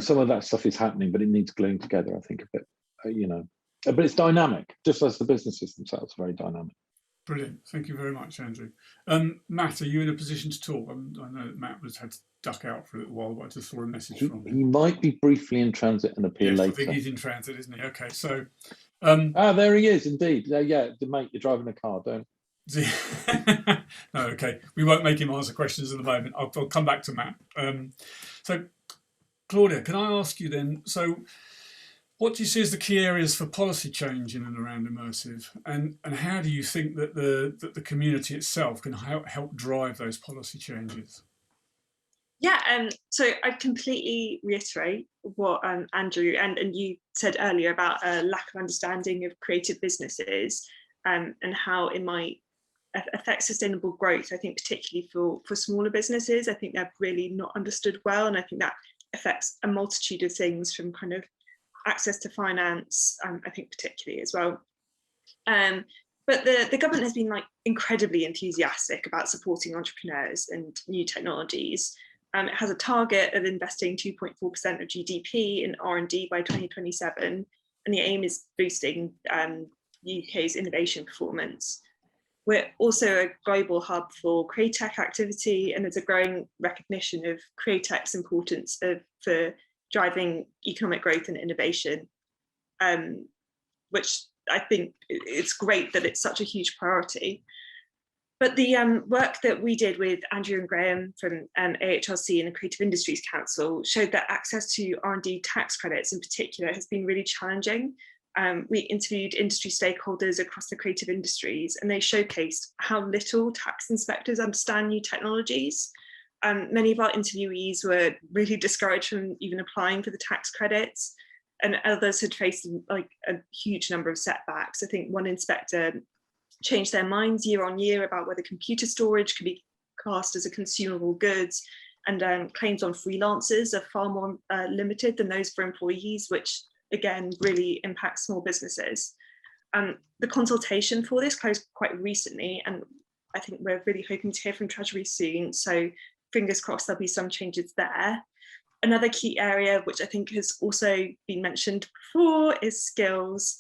Some of that stuff is happening, but it needs gluing together, I think, a bit, but it's dynamic, just as the businesses themselves are very dynamic. Brilliant. Thank you very much, Andrew. Matt, are you in a position to talk? I know that Matt had to duck out for a little while, but I just saw a message from him. He might be briefly in transit and appear later. I think he's in transit, isn't he? Okay, so... there he is, indeed. Yeah, mate, you're driving a car, don't... No, okay. We won't make him answer questions at the moment. I'll come back to Matt. So, Claudia, can I ask you then, so what do you see as the key areas for policy change in and around immersive, and how do you think that the community itself can help drive those policy changes? Yeah, so I completely reiterate what Andrew and you said earlier about a lack of understanding of creative businesses and how it might affect sustainable growth. I think particularly for smaller businesses, I think they're really not understood well, and I think that affects a multitude of things, from kind of access to finance, I think particularly as well. But the government has been incredibly enthusiastic about supporting entrepreneurs and new technologies. It has a target of investing 2.4% of GDP in R&D by 2027, and the aim is boosting UK's innovation performance. We're also a global hub for Createch activity, and there's a growing recognition of Createch's importance for driving economic growth and innovation, which I think it's great that it's such a huge priority. But the work that we did with Andrew and Graham from AHRC and the Creative Industries Council showed that access to R&D tax credits in particular has been really challenging. We interviewed industry stakeholders across the creative industries, and they showcased how little tax inspectors understand new technologies. Many of our interviewees were really discouraged from even applying for the tax credits, and others had faced a huge number of setbacks. I think one inspector changed their minds year on year about whether computer storage could be classed as a consumable goods, and claims on freelancers are far more limited than those for employees, which again really impacts small businesses. The consultation for this closed quite recently, and I think we're really hoping to hear from Treasury soon, so fingers crossed there'll be some changes there. Another key area, which I think has also been mentioned before, is skills.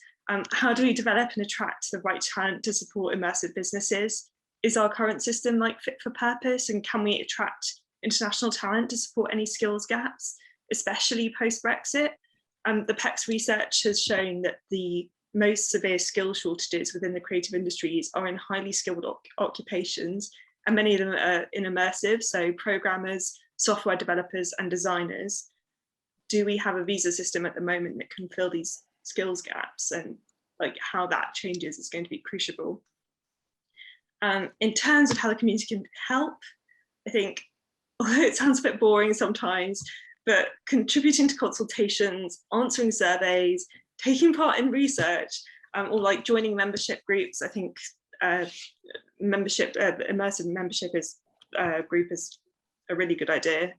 How do we develop and attract the right talent to support immersive businesses? Is our current system fit for purpose, and can we attract international talent to support any skills gaps, especially post-Brexit? The PEC's research has shown that the most severe skill shortages within the creative industries are in highly skilled occupations, and many of them are in immersive, so programmers, software developers and designers. Do we have a visa system at the moment that can fill these skills gaps? And how that changes is going to be crucial. In terms of how the community can help, I think, although it sounds a bit boring sometimes, but contributing to consultations, answering surveys, taking part in research, or joining membership groups. I think immersive membership group is a really good idea.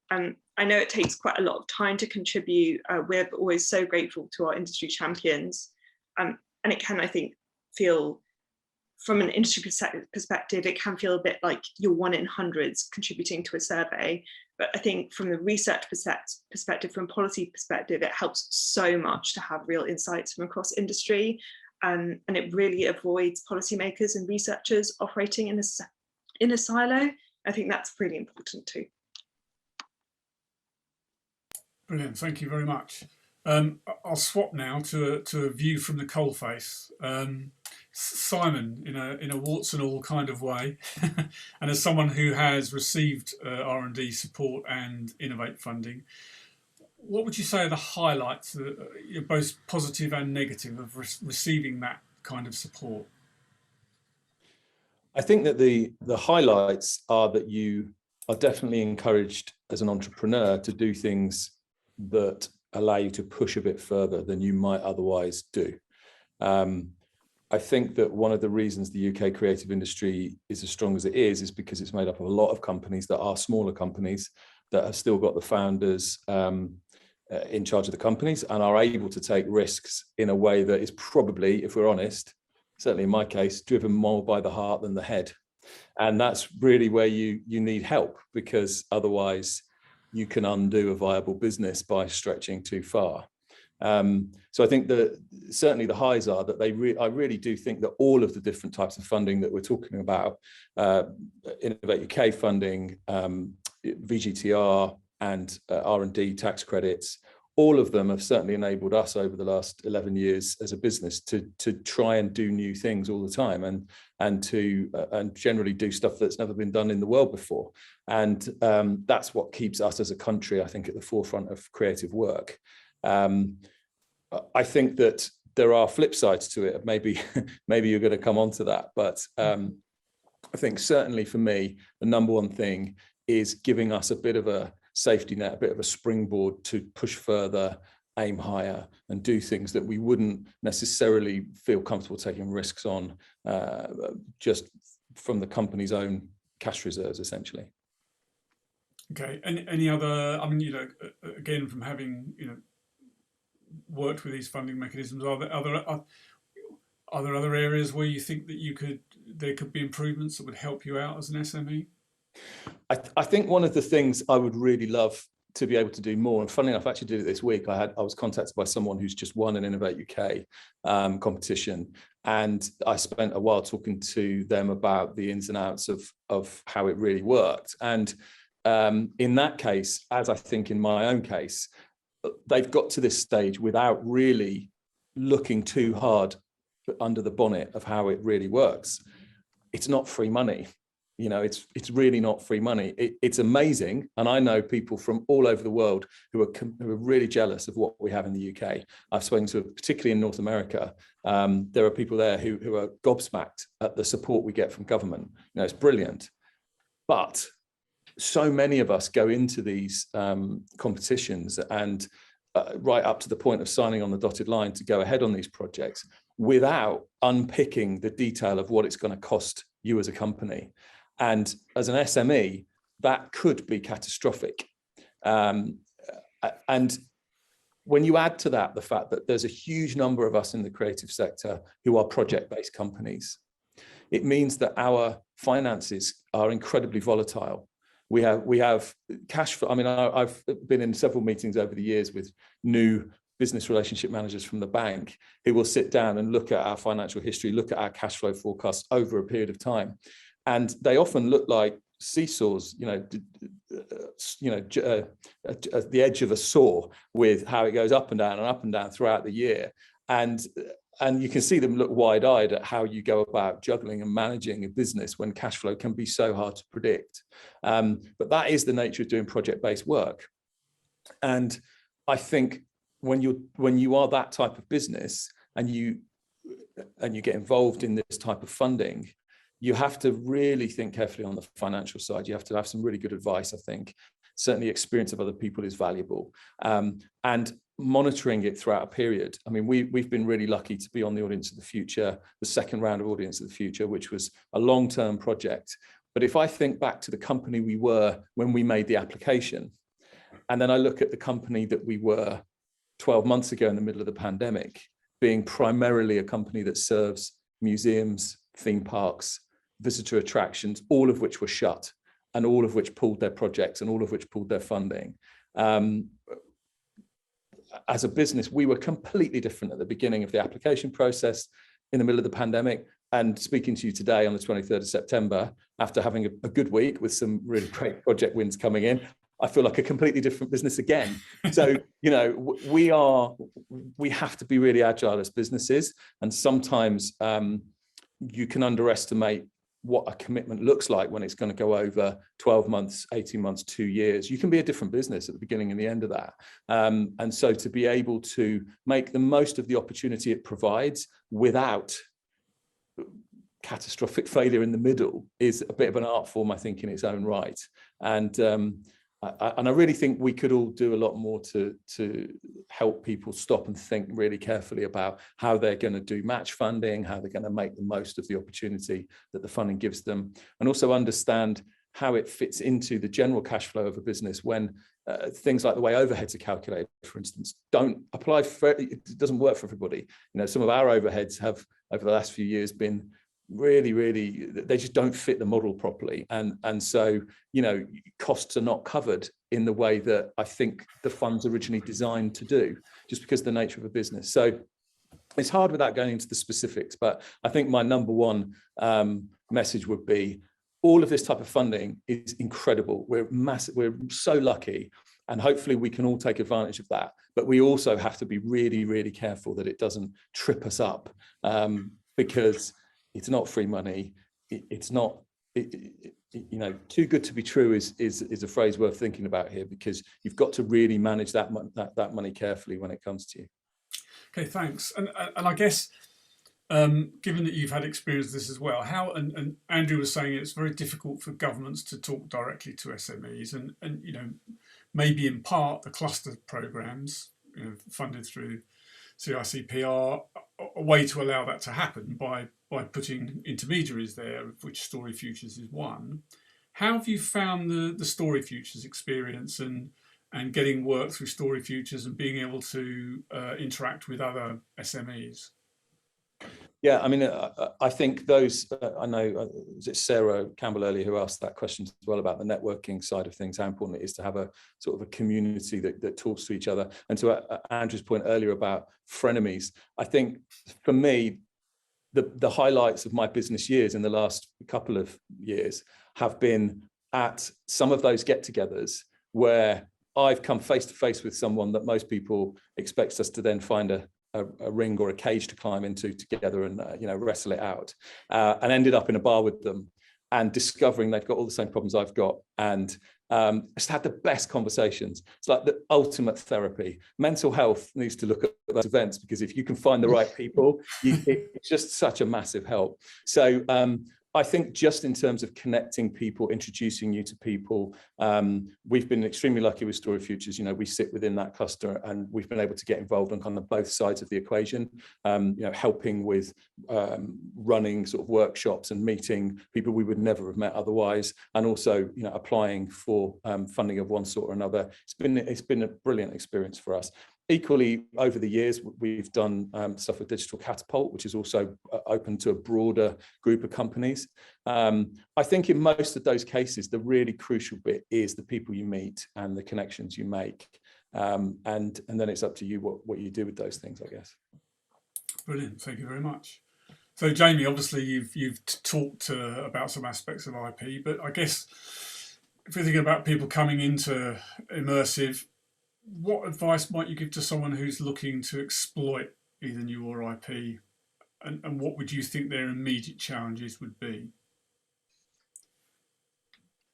I know it takes quite a lot of time to contribute. We're always so grateful to our industry champions. And it can, I think, feel, from an industry perspective, it can feel a bit like you're one in hundreds contributing to a survey. But I think from the research perspective, from policy perspective, it helps so much to have real insights from across industry. And it really avoids policymakers and researchers operating in a silo. I think that's really important too. Brilliant, thank you very much. I'll swap now to a view from the coalface. Simon, in a warts and all kind of way, and as someone who has received R&D support and Innovate funding, what would you say are the highlights, both positive and negative, of receiving that kind of support? I think that the highlights are that you are definitely encouraged as an entrepreneur to do things that allow you to push a bit further than you might otherwise do. I think that one of the reasons the UK creative industry is as strong as it is because it's made up of a lot of companies that are smaller companies that have still got the founders in charge of the companies and are able to take risks in a way that is probably, if we're honest, certainly in my case, driven more by the heart than the head. And that's really where you need help, because otherwise you can undo a viable business by stretching too far. So I think that certainly the highs are that I really do think that all of the different types of funding that we're talking about, Innovate UK funding, VGTR and R&D tax credits, all of them have certainly enabled us over the last 11 years as a business to try and do new things all the time and generally do stuff that's never been done in the world before. And that's what keeps us as a country, I think, at the forefront of creative work. I think that there are flip sides to it. Maybe you're going to come on to that, but I think certainly for me, the number one thing is giving us a bit of a safety net, a bit of a springboard to push further, aim higher, and do things that we wouldn't necessarily feel comfortable taking risks on just from the company's own cash reserves, essentially. Okay, any other, I mean, again, from having, worked with these funding mechanisms, are there other areas where you think that there could be improvements that would help you out as an SME? I think one of the things I would really love to be able to do more, and funnily enough, I actually did it this week. I was contacted by someone who's just won an Innovate UK competition, and I spent a while talking to them about the ins and outs of how it really worked. And in that case, as I think in my own case, they've got to this stage without really looking too hard under the bonnet of how it really works. It's not free money. It's really not free money. It's amazing. And I know people from all over the world who are really jealous of what we have in the UK. I've spoken to, particularly in North America, there are people there who are gobsmacked at the support we get from government. It's brilliant. But so many of us go into these competitions and right up to the point of signing on the dotted line to go ahead on these projects without unpicking the detail of what it's going to cost you as a company. And as an SME, that could be catastrophic. And when you add to that the fact that there's a huge number of us in the creative sector who are project-based companies, it means that our finances are incredibly volatile. We have cash flow. I mean, I've been in several meetings over the years with new business relationship managers from the bank who will sit down and look at our financial history, look at our cash flow forecasts over a period of time. And they often look like seesaws, at the edge of a saw, with how it goes up and down throughout the year. And you can see them look wide-eyed at how you go about juggling and managing a business when cash flow can be so hard to predict. But that is the nature of doing project-based work. And I think when you are that type of business and you get involved in this type of funding, you have to really think carefully on the financial side. You have to have some really good advice, I think. Certainly experience of other people is valuable. And monitoring it throughout a period. I mean, we've been really lucky to be on the Audience of the Future, the second round of Audience of the Future, which was a long-term project. But if I think back to the company we were when we made the application, and then I look at the company that we were 12 months ago in the middle of the pandemic, being primarily a company that serves museums, theme parks, visitor attractions, all of which were shut and all of which pulled their projects and all of which pulled their funding. As a business, we were completely different at the beginning of the application process in the middle of the pandemic. And speaking to you today on the 23rd of September, after having a good week with some really great project wins coming in, I feel like a completely different business again. So, we have to be really agile as businesses. And sometimes you can underestimate what a commitment looks like when it's going to go over 12 months, 18 months, 2 years. You can be a different business at the beginning and the end of that. And so to be able to make the most of the opportunity it provides without catastrophic failure in the middle is a bit of an art form, I think, in its own right. And I really think we could all do a lot more to help people stop and think really carefully about how they're going to do match funding, how they're going to make the most of the opportunity that the funding gives them, and also understand how it fits into the general cash flow of a business when things like the way overheads are calculated, for instance, don't apply it doesn't work for everybody. Some of our overheads have over the last few years been really, they just don't fit the model properly. And so, costs are not covered in the way that I think the fund's originally designed to do, just because of the nature of a business. So it's hard without going into the specifics, but I think my number one message would be all of this type of funding is incredible. We're so lucky, and hopefully we can all take advantage of that. But we also have to be really, really careful that it doesn't trip us up, because it's not free money. It's not, too good to be true is a phrase worth thinking about here, because you've got to really manage that money carefully when it comes to you. Okay, thanks. And I guess, given that you've had experience with this as well, and Andrew was saying it's very difficult for governments to talk directly to SMEs, and maybe in part the cluster programs funded through CICP are a way to allow that to happen by putting intermediaries there, of which StoryFutures is one. How have you found the StoryFutures experience and getting work through StoryFutures and being able to interact with other SMEs? Yeah, I mean, I think those, I know, was it Sarah Campbell earlier who asked that question as well about the networking side of things, how important it is to have a sort of a community that talks to each other. And to Andrew's point earlier about frenemies, I think for me, the highlights of my business years in the last couple of years have been at some of those get-togethers where I've come face to face with someone that most people expect us to then find a ring or a cage to climb into together and wrestle it out, and ended up in a bar with them and discovering they've got all the same problems I've got, and just had the best conversations. It's like the ultimate therapy. Mental health needs to look at those events, because if you can find the right people, it's just such a massive help. So I think just in terms of connecting people, introducing you to people, we've been extremely lucky with StoryFutures. You know, we sit within that cluster, and we've been able to get involved on kind of both sides of the equation. You know, helping with running sort of workshops and meeting people we would never have met otherwise, and also, you know, applying for funding of one sort or another. It's been a brilliant experience for us. Equally, over the years, we've done stuff with Digital Catapult, which is also open to a broader group of companies. I think in most of those cases, the really crucial bit is the people you meet and the connections you make. And then it's up to you what you do with those things, I guess. Brilliant, thank you very much. So Jamie, obviously you've talked about some aspects of IP, but I guess if you're thinking about people coming into Immersive, what advice might you give to someone who's looking to exploit either new or IP, and what would you think their immediate challenges would be?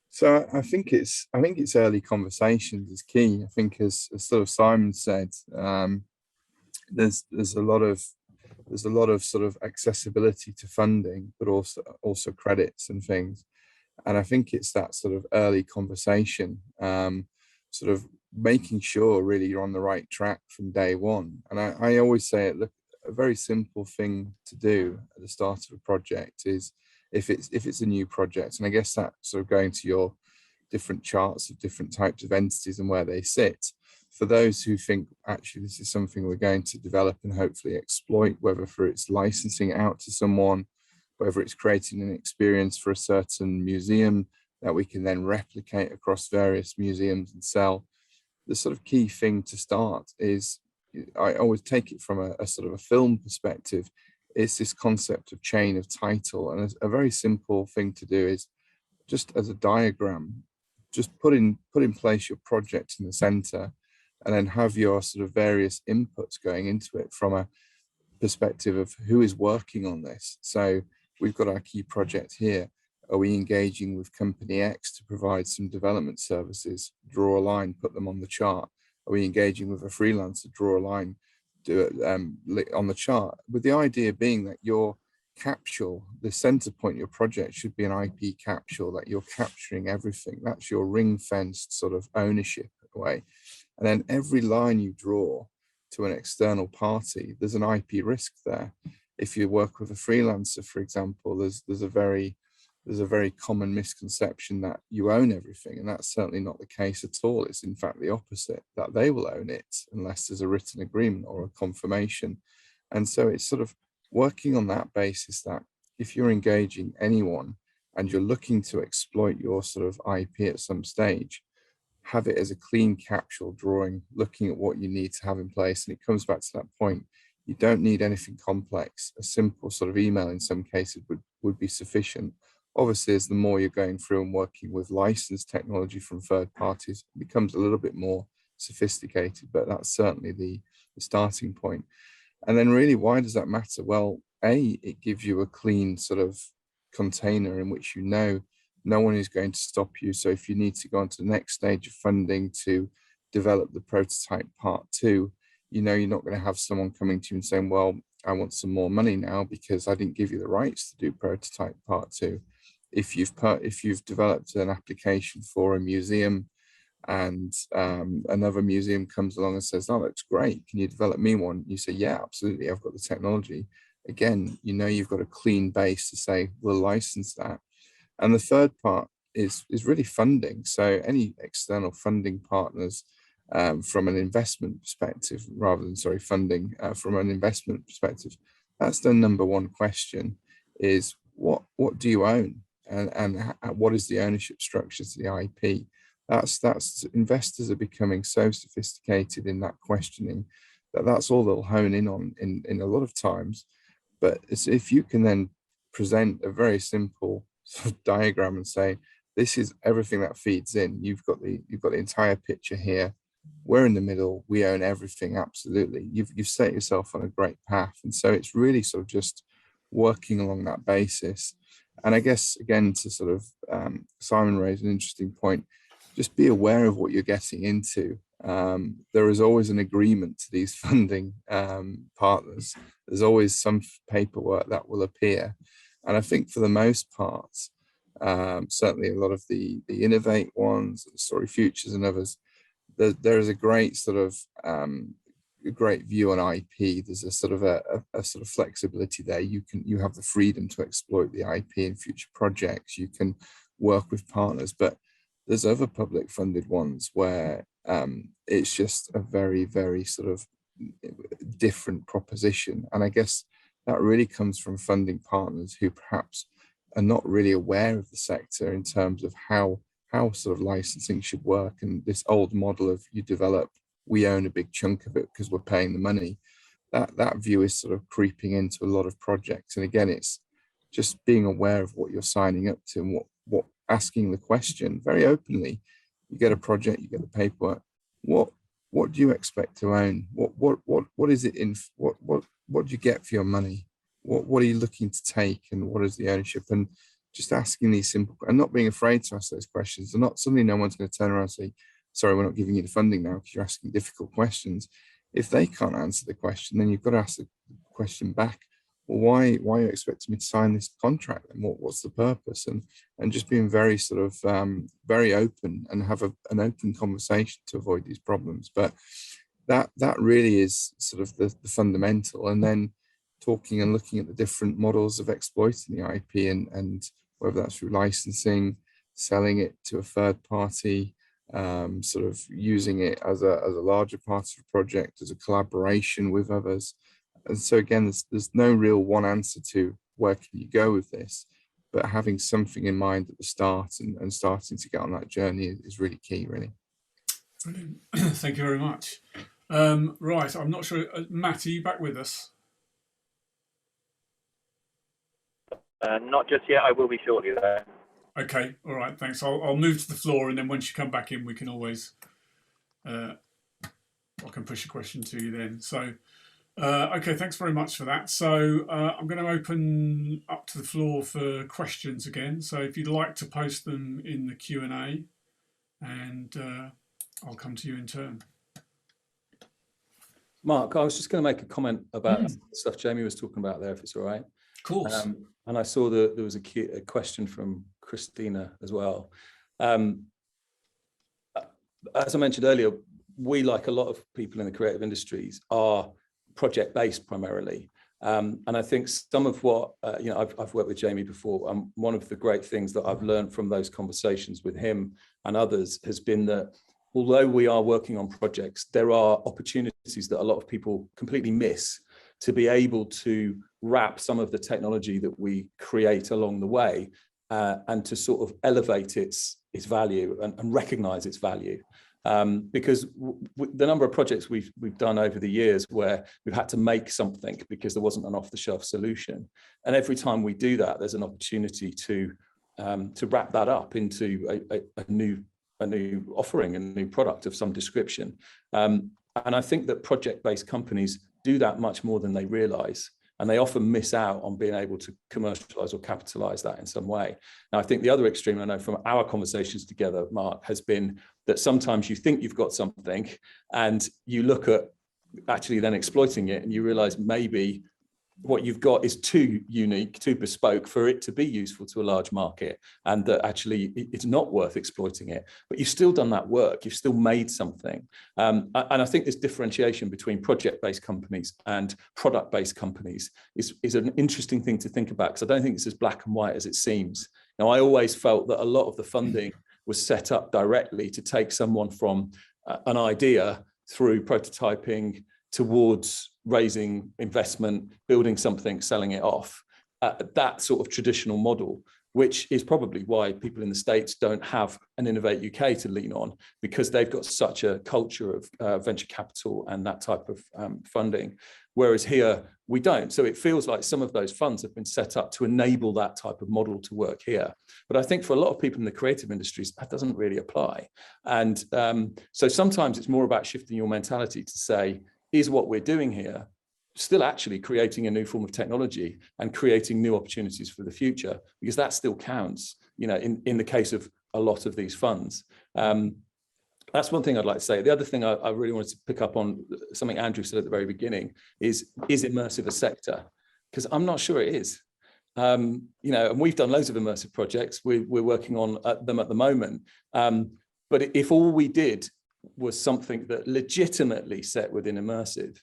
So I think it's early conversations is key. I think as sort of Simon said, there's a lot of sort of accessibility to funding, but also credits and things. And I think it's that sort of early conversation, sort of making sure really you're on the right track from day one. And I always say it, look, a very simple thing to do at the start of a project is if it's a new project, and I guess that sort of going to your different charts of different types of entities and where they sit. For those who think actually this is something we're going to develop and hopefully exploit, whether for its licensing it out to someone, whether it's creating an experience for a certain museum that we can then replicate across various museums and sell, the sort of key thing to start is, I always take it from a sort of a film perspective, it's this concept of chain of title. And a very simple thing to do is just as a diagram, just put in place your project in the center, and then have your sort of various inputs going into it from a perspective of who is working on this. So we've got our key project here. Are we engaging with company X to provide some development services? Draw a line, put them on the chart. Are we engaging with a freelancer? Draw a line, do it on the chart. With the idea being that your capsule, the center point of your project should be an IP capsule, that you're capturing everything. That's your ring-fenced sort of ownership way. And then every line you draw to an external party, there's an IP risk there. If you work with a freelancer, for example, there's a very common misconception that you own everything, and that's certainly not the case at all. It's in fact the opposite, that they will own it unless there's a written agreement or a confirmation. And so it's sort of working on that basis that if you're engaging anyone and you're looking to exploit your sort of IP at some stage, have it as a clean capsule drawing, looking at what you need to have in place. And it comes back to that point. You don't need anything complex. A simple sort of email in some cases would be sufficient. Obviously, as the more you're going through and working with licensed technology from third parties, it becomes a little bit more sophisticated, but that's certainly the starting point. And then really, why does that matter? Well, it gives you a clean sort of container in which you know no one is going to stop you. So if you need to go on to the next stage of funding to develop the prototype part 2, you know you're not going to have someone coming to you and saying, well, I want some more money now because I didn't give you the rights to do prototype part 2. If you've developed an application for a museum and another museum comes along and says, oh, that's great, can you develop me one? You say, yeah, absolutely, I've got the technology. Again, you know you've got a clean base to say, we'll license that. And the third part is really funding. So any external funding partners from an investment perspective, rather than, funding from an investment perspective, that's the number one question is what do you own? And what is the ownership structure to the IP? That's investors are becoming so sophisticated in that questioning that's all they'll hone in on in a lot of times. But if you can then present a very simple sort of diagram and say, this is everything that feeds in. You've got the entire picture here. We're in the middle. We own everything. Absolutely. You've set yourself on a great path. And so it's really sort of just working along that basis. And I guess, again, to sort of Simon raised an interesting point, just be aware of what you're getting into. There is always an agreement to these funding partners. There's always some paperwork that will appear. And I think for the most part, certainly a lot of the Innovate ones, StoryFutures and others, there is a great sort of a great view on IP. There's a sort of a sort of flexibility there. You have the freedom to exploit the IP in future projects. You can work with partners, but there's other public funded ones where it's just a very, very sort of different proposition. And I guess that really comes from funding partners who perhaps are not really aware of the sector in terms of how sort of licensing should work. And this old model of you develop, we own a big chunk of it because we're paying the money. That view is sort of creeping into a lot of projects. And again, it's just being aware of what you're signing up to and what asking the question very openly. You get a project, you get the paperwork. What do you expect to own? What is it in? What do you get for your money? What are you looking to take, and what is the ownership? And just asking these simple and not being afraid to ask those questions. And not suddenly no one's going to turn around and say, sorry, we're not giving you the funding now because you're asking difficult questions. If they can't answer the question, then you've got to ask the question back. Well, why are you expecting me to sign this contract? And what's the purpose? And just being very sort of very open and have an open conversation to avoid these problems. But that really is sort of the fundamental. And then talking and looking at the different models of exploiting the IP and whether that's through licensing, selling it to a third party, sort of using it as a larger part of a project, as a collaboration with others. And so again, there's no real one answer to where can you go with this, but having something in mind at the start and starting to get on that journey is really key, really. Brilliant. Thank you very much. Right, I'm not sure, Matt, are you back with us? Not just yet, I will be shortly though. Okay, all right, thanks. I'll move to the floor, and then once you come back in, we can always, I can push a question to you then. So, okay, thanks very much for that. So I'm going to open up to the floor for questions again. So if you'd like to post them in the Q&A, and I'll come to you in turn. Mark, I was just going to make a comment about the stuff Jamie was talking about there, if it's all right. Of course. And I saw that there was a question from Christina as well. As I mentioned earlier, we, like a lot of people in the creative industries, are project-based primarily. And I think some of what, I've worked with Jamie before, and one of the great things that I've learned from those conversations with him and others has been that although we are working on projects, there are opportunities that a lot of people completely miss to be able to wrap some of the technology that we create along the way and to sort of elevate its value and recognize its value. Because the number of projects we've done over the years where we've had to make something because there wasn't an off-the-shelf solution, and every time we do that, there's an opportunity to wrap that up into a new offering, a new product of some description. And I think that project-based companies do that much more than they realize. And they often miss out on being able to commercialize or capitalize that in some way. Now, I think the other extreme, I know from our conversations together, Mark, has been that sometimes you think you've got something and you look at actually then exploiting it and you realize maybe what you've got is too unique, too bespoke for it to be useful to a large market, and that actually it's not worth exploiting it. But you've still done that work, you've still made something. And I think this differentiation between project-based companies and product-based companies is an interesting thing to think about, because I don't think it's as black and white as it seems. Now, I always felt that a lot of the funding was set up directly to take someone from an idea through prototyping towards raising investment, building something, selling it off, that sort of traditional model, which is probably why people in the States don't have an Innovate UK to lean on, because they've got such a culture of venture capital and that type of funding, whereas here we don't. So it feels like some of those funds have been set up to enable that type of model to work here. But I think for a lot of people in the creative industries, that doesn't really apply. And so sometimes it's more about shifting your mentality to say, is what we're doing here still actually creating a new form of technology and creating new opportunities for the future? Because that still counts, in the case of a lot of these funds. That's one thing I'd like to say. The other thing I really wanted to pick up on, something Andrew said at the very beginning, is immersive a sector? Because I'm not sure it is. You know, and we've done loads of immersive projects. We're working on them at the moment. But if all we did was something that legitimately set within immersive,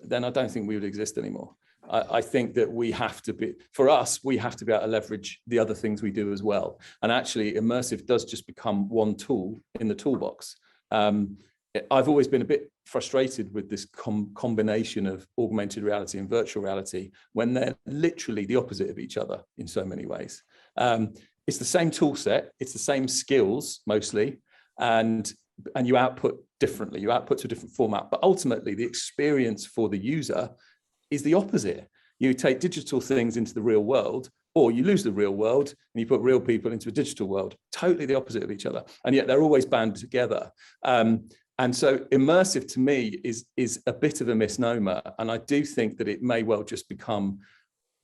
then I don't think we would exist anymore. I think that we have to be, for us, we have to be able to leverage the other things we do as well. And actually, immersive does just become one tool in the toolbox. I've always been a bit frustrated with this combination of augmented reality and virtual reality when they're literally the opposite of each other in so many ways. It's the same tool set, it's the same skills mostly, and you output differently, you output to a different format, but ultimately the experience for the user is the opposite. You take digital things into the real world, or you lose the real world and you put real people into a digital world, totally the opposite of each other. And yet they're always bound together. And so immersive to me is a bit of a misnomer. And I do think that it may well just become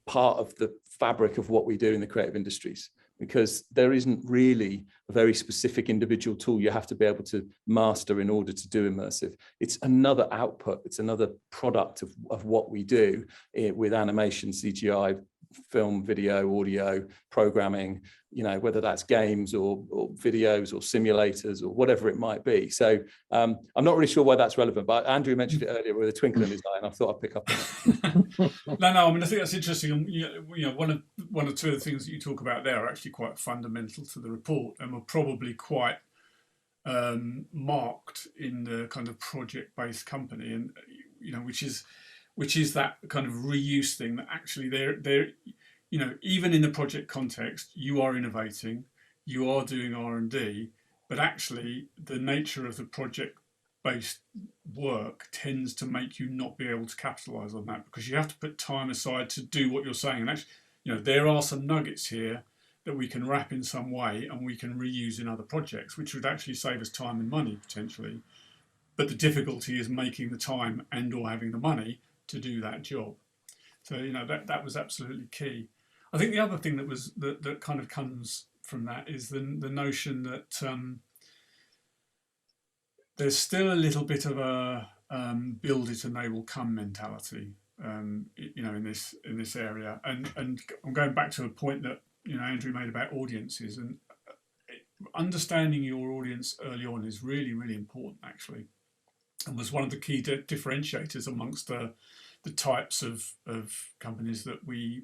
part of the fabric of what we do in the creative industries, because there isn't really a very specific individual tool you have to be able to master in order to do immersive. It's another output, it's another product of what we do with animation, CGI, film, video, audio, programming, you know, whether that's games or videos or simulators or whatever it might be. So I'm not really sure why that's relevant, but Andrew mentioned it earlier with a twinkle in his eye, and I thought I'd pick up on it. No, I mean, I think that's interesting. You know, one or two of the things that you talk about there are actually quite fundamental to the report, and were probably quite marked in the kind of project-based company, and you know, which is that kind of reuse thing that actually they're you know, even in the project context, you are innovating, you are doing R&D, but actually the nature of the project-based work tends to make you not be able to capitalize on that, because you have to put time aside to do what you're saying. And actually, you know, there are some nuggets here that we can wrap in some way and we can reuse in other projects, which would actually save us time and money potentially. But the difficulty is making the time and or having the money to do that job. So, you know, that was absolutely key. I think the other thing that kind of comes from that is the notion that there's still a little bit of a build it and they will come mentality, you know, in this area. And I'm going back to a point that, you know, Andrew made about audiences, and understanding your audience early on is really, really important actually, and was one of the key differentiators amongst the types of companies that we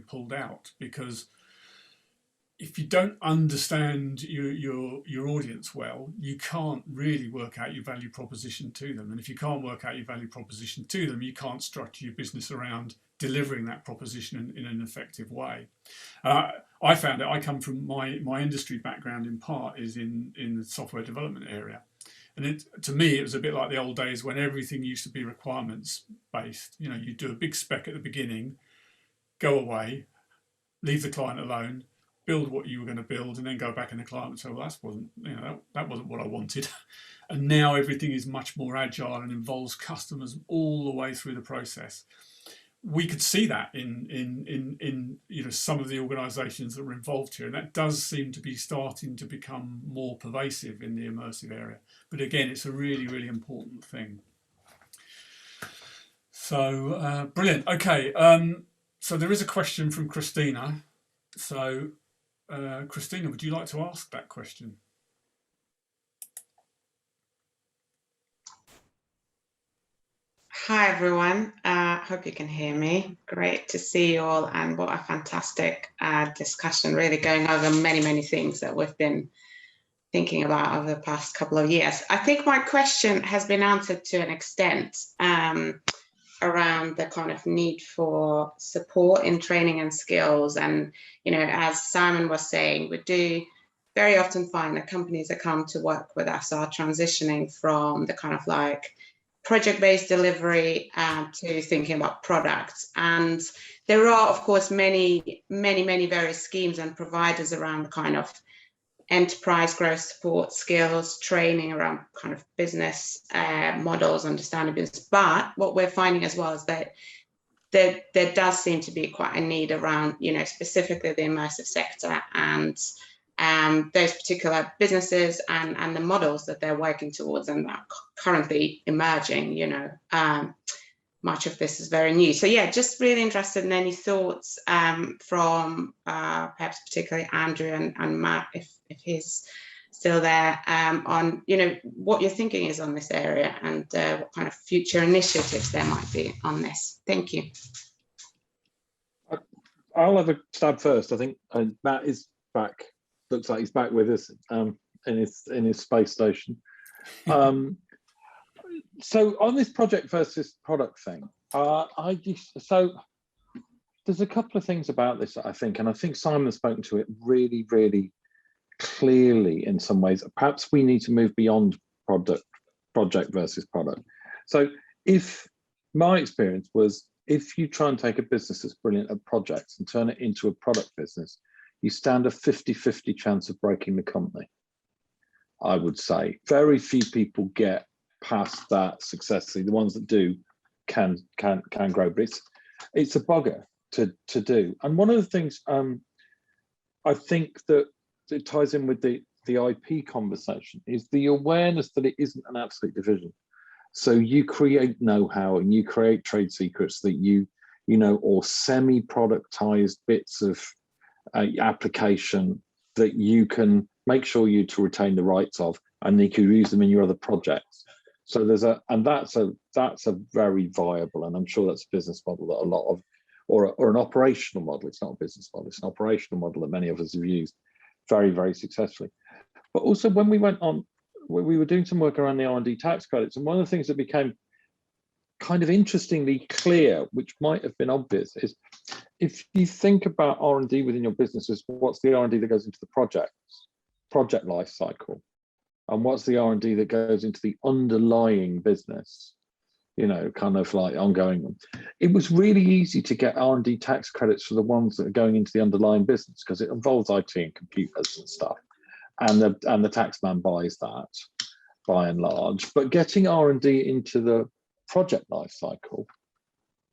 pulled out. Because if you don't understand your audience well, you can't really work out your value proposition to them. And if you can't work out your value proposition to them, you can't structure your business around delivering that proposition in an effective way. I found it, I come from my industry background in part is in the software development area. And to me, it was a bit like the old days when everything used to be requirements based. You know, you do a big spec at the beginning, go away, leave the client alone, build what you were going to build, and then go back in the client and say, well, that wasn't what I wanted. And now everything is much more agile and involves customers all the way through the process. We could see that in you know, some of the organisations that were involved here, and that does seem to be starting to become more pervasive in the immersive area. But again, it's a really, really important thing. So brilliant. Okay, so there is a question from Christina. So Christina, would you like to ask that question? Hi everyone, hope you can hear me. Great to see you all, and what a fantastic discussion, really going over many things that we've been thinking about over the past couple of years. I think my question has been answered to an extent around the kind of need for support in training and skills. And, you know, as Simon was saying, we do very often find that companies that come to work with us are transitioning from the kind of like project-based delivery to thinking about products. And there are, of course, many various schemes and providers around the kind of enterprise growth support, skills, training around kind of business models, understanding business. But what we're finding as well is that there does seem to be quite a need around, you know, specifically the immersive sector and those particular businesses and the models that they're working towards and that are currently emerging, you know, much of this is very new. So yeah, just really interested in any thoughts from perhaps particularly Andrew and Matt, if he's still there, on what your thinking is on this area and what kind of future initiatives there might be on this. Thank you. I'll have a stab first. I think Matt is back. Looks like he's back with us in his space station. So on this project versus product thing, so there's a couple of things about this, I think, and I think Simon's spoken to it really, really clearly in some ways. Perhaps we need to move beyond project versus product. So if my experience was, if you try and take a business that's brilliant at projects and turn it into a product business, you stand a 50-50 chance of breaking the company, I would say. Very few people get past that successfully. The ones that do can grow, but it's a bugger to do. And one of the things I think that it ties in with the IP conversation is the awareness that it isn't an absolute division. So you create know-how and you create trade secrets that you know, or semi-productized bits of application that you can make sure you to retain the rights of, and you can use them in your other projects. So that's a very viable, and I'm sure that's a business model that a lot of, or an operational model. It's not a business model, it's an operational model that many of us have used very, very successfully. But also when we went on, we were doing some work around the R&D tax credits, and one of the things that became kind of interestingly clear, which might have been obvious, is if you think about R&D within your businesses, what's the R&D that goes into the project life cycle? And what's the R&D that goes into the underlying business, kind of like ongoing? It was really easy to get R&D tax credits for the ones that are going into the underlying business because it involves IT and computers and stuff. And the tax man buys that by and large. But getting R&D into the project life cycle,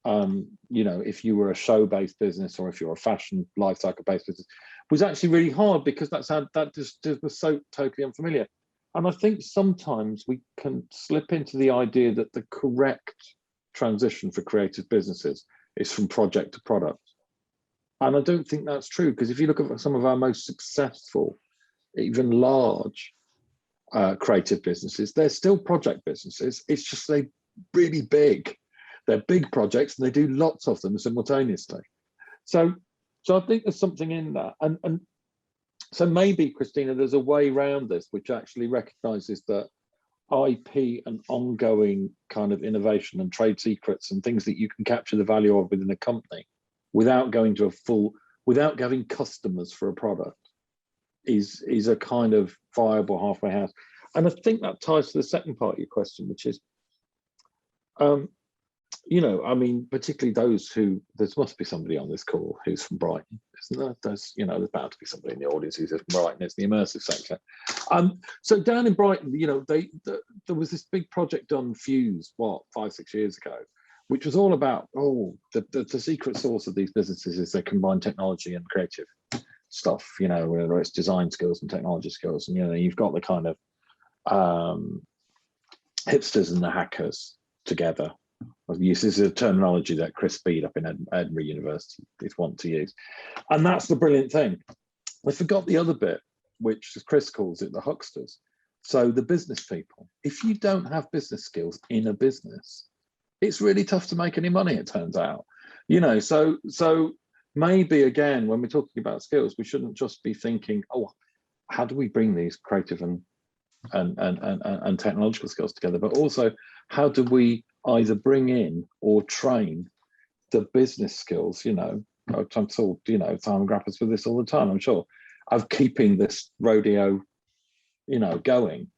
if you were a show-based business or if you're a fashion life cycle-based business, was actually really hard because that just was so totally unfamiliar. And I think sometimes we can slip into the idea that the correct transition for creative businesses is from project to product. And I don't think that's true, because if you look at some of our most successful, even large creative businesses, they're still project businesses. It's just they're really big. They're big projects and they do lots of them simultaneously. So I think there's something in that. And so maybe, Christina, there's a way around this which actually recognises that IP and ongoing kind of innovation and trade secrets and things that you can capture the value of within a company without going to without having customers for a product is a kind of viable halfway house. And I think that ties to the second part of your question, which is, particularly those who, there must be somebody on this call who's from Brighton, isn't there? There's bound to be somebody in the audience who's from Brighton. It's the immersive sector. So down in Brighton, there was this big project on Fuse, 5-6 years ago, which was all about, the secret source of these businesses is they combine technology and creative stuff, whether it's design skills and technology skills. And, you've got the kind of hipsters and the hackers together. This is a terminology that Chris Speed up in Edinburgh University is want to use. And that's the brilliant thing. I forgot the other bit, which as Chris calls it, the hucksters. So the business people. If you don't have business skills in a business, it's really tough to make any money, it turns out. So maybe again, when we're talking about skills, we shouldn't just be thinking, how do we bring these creative and technological skills together, but also how do we either bring in or train the business skills? I'm told, Simon grapples with this all the time, I'm sure, of keeping this rodeo, going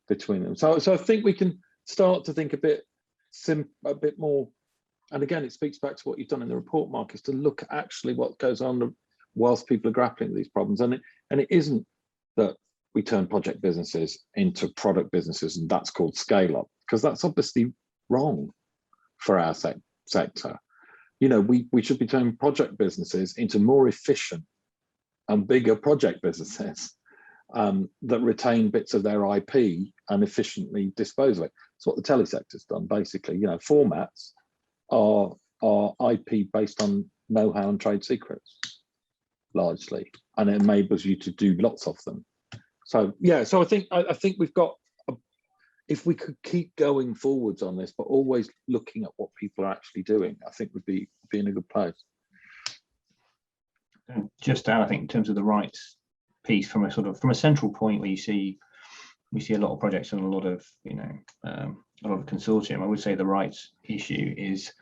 between them. So I think we can start to think a bit more. And again, it speaks back to what you've done in the report, Marcus, to look at actually what goes on whilst people are grappling with these problems. And it isn't that we turn project businesses into product businesses and that's called scale up, because that's obviously wrong for our sector. We should be turning project businesses into more efficient and bigger project businesses that retain bits of their IP and efficiently dispose of it. It's what the telesector's done, basically. Formats are IP based on know-how and trade secrets, largely, and it enables you to do lots of them. So yeah, so I think we've got, if we could keep going forwards on this, but always looking at what people are actually doing, I think would be in a good place. Just to add, I think in terms of the rights piece, from a central point where we see a lot of projects and a lot of a lot of consortium, I would say the rights issue is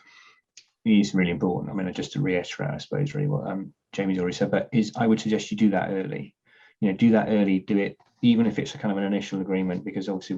really important. I mean, just to reiterate, I suppose, really what Jamie's already said, but I would suggest you do that early. Do that early. Do it even if it's a kind of an initial agreement, because obviously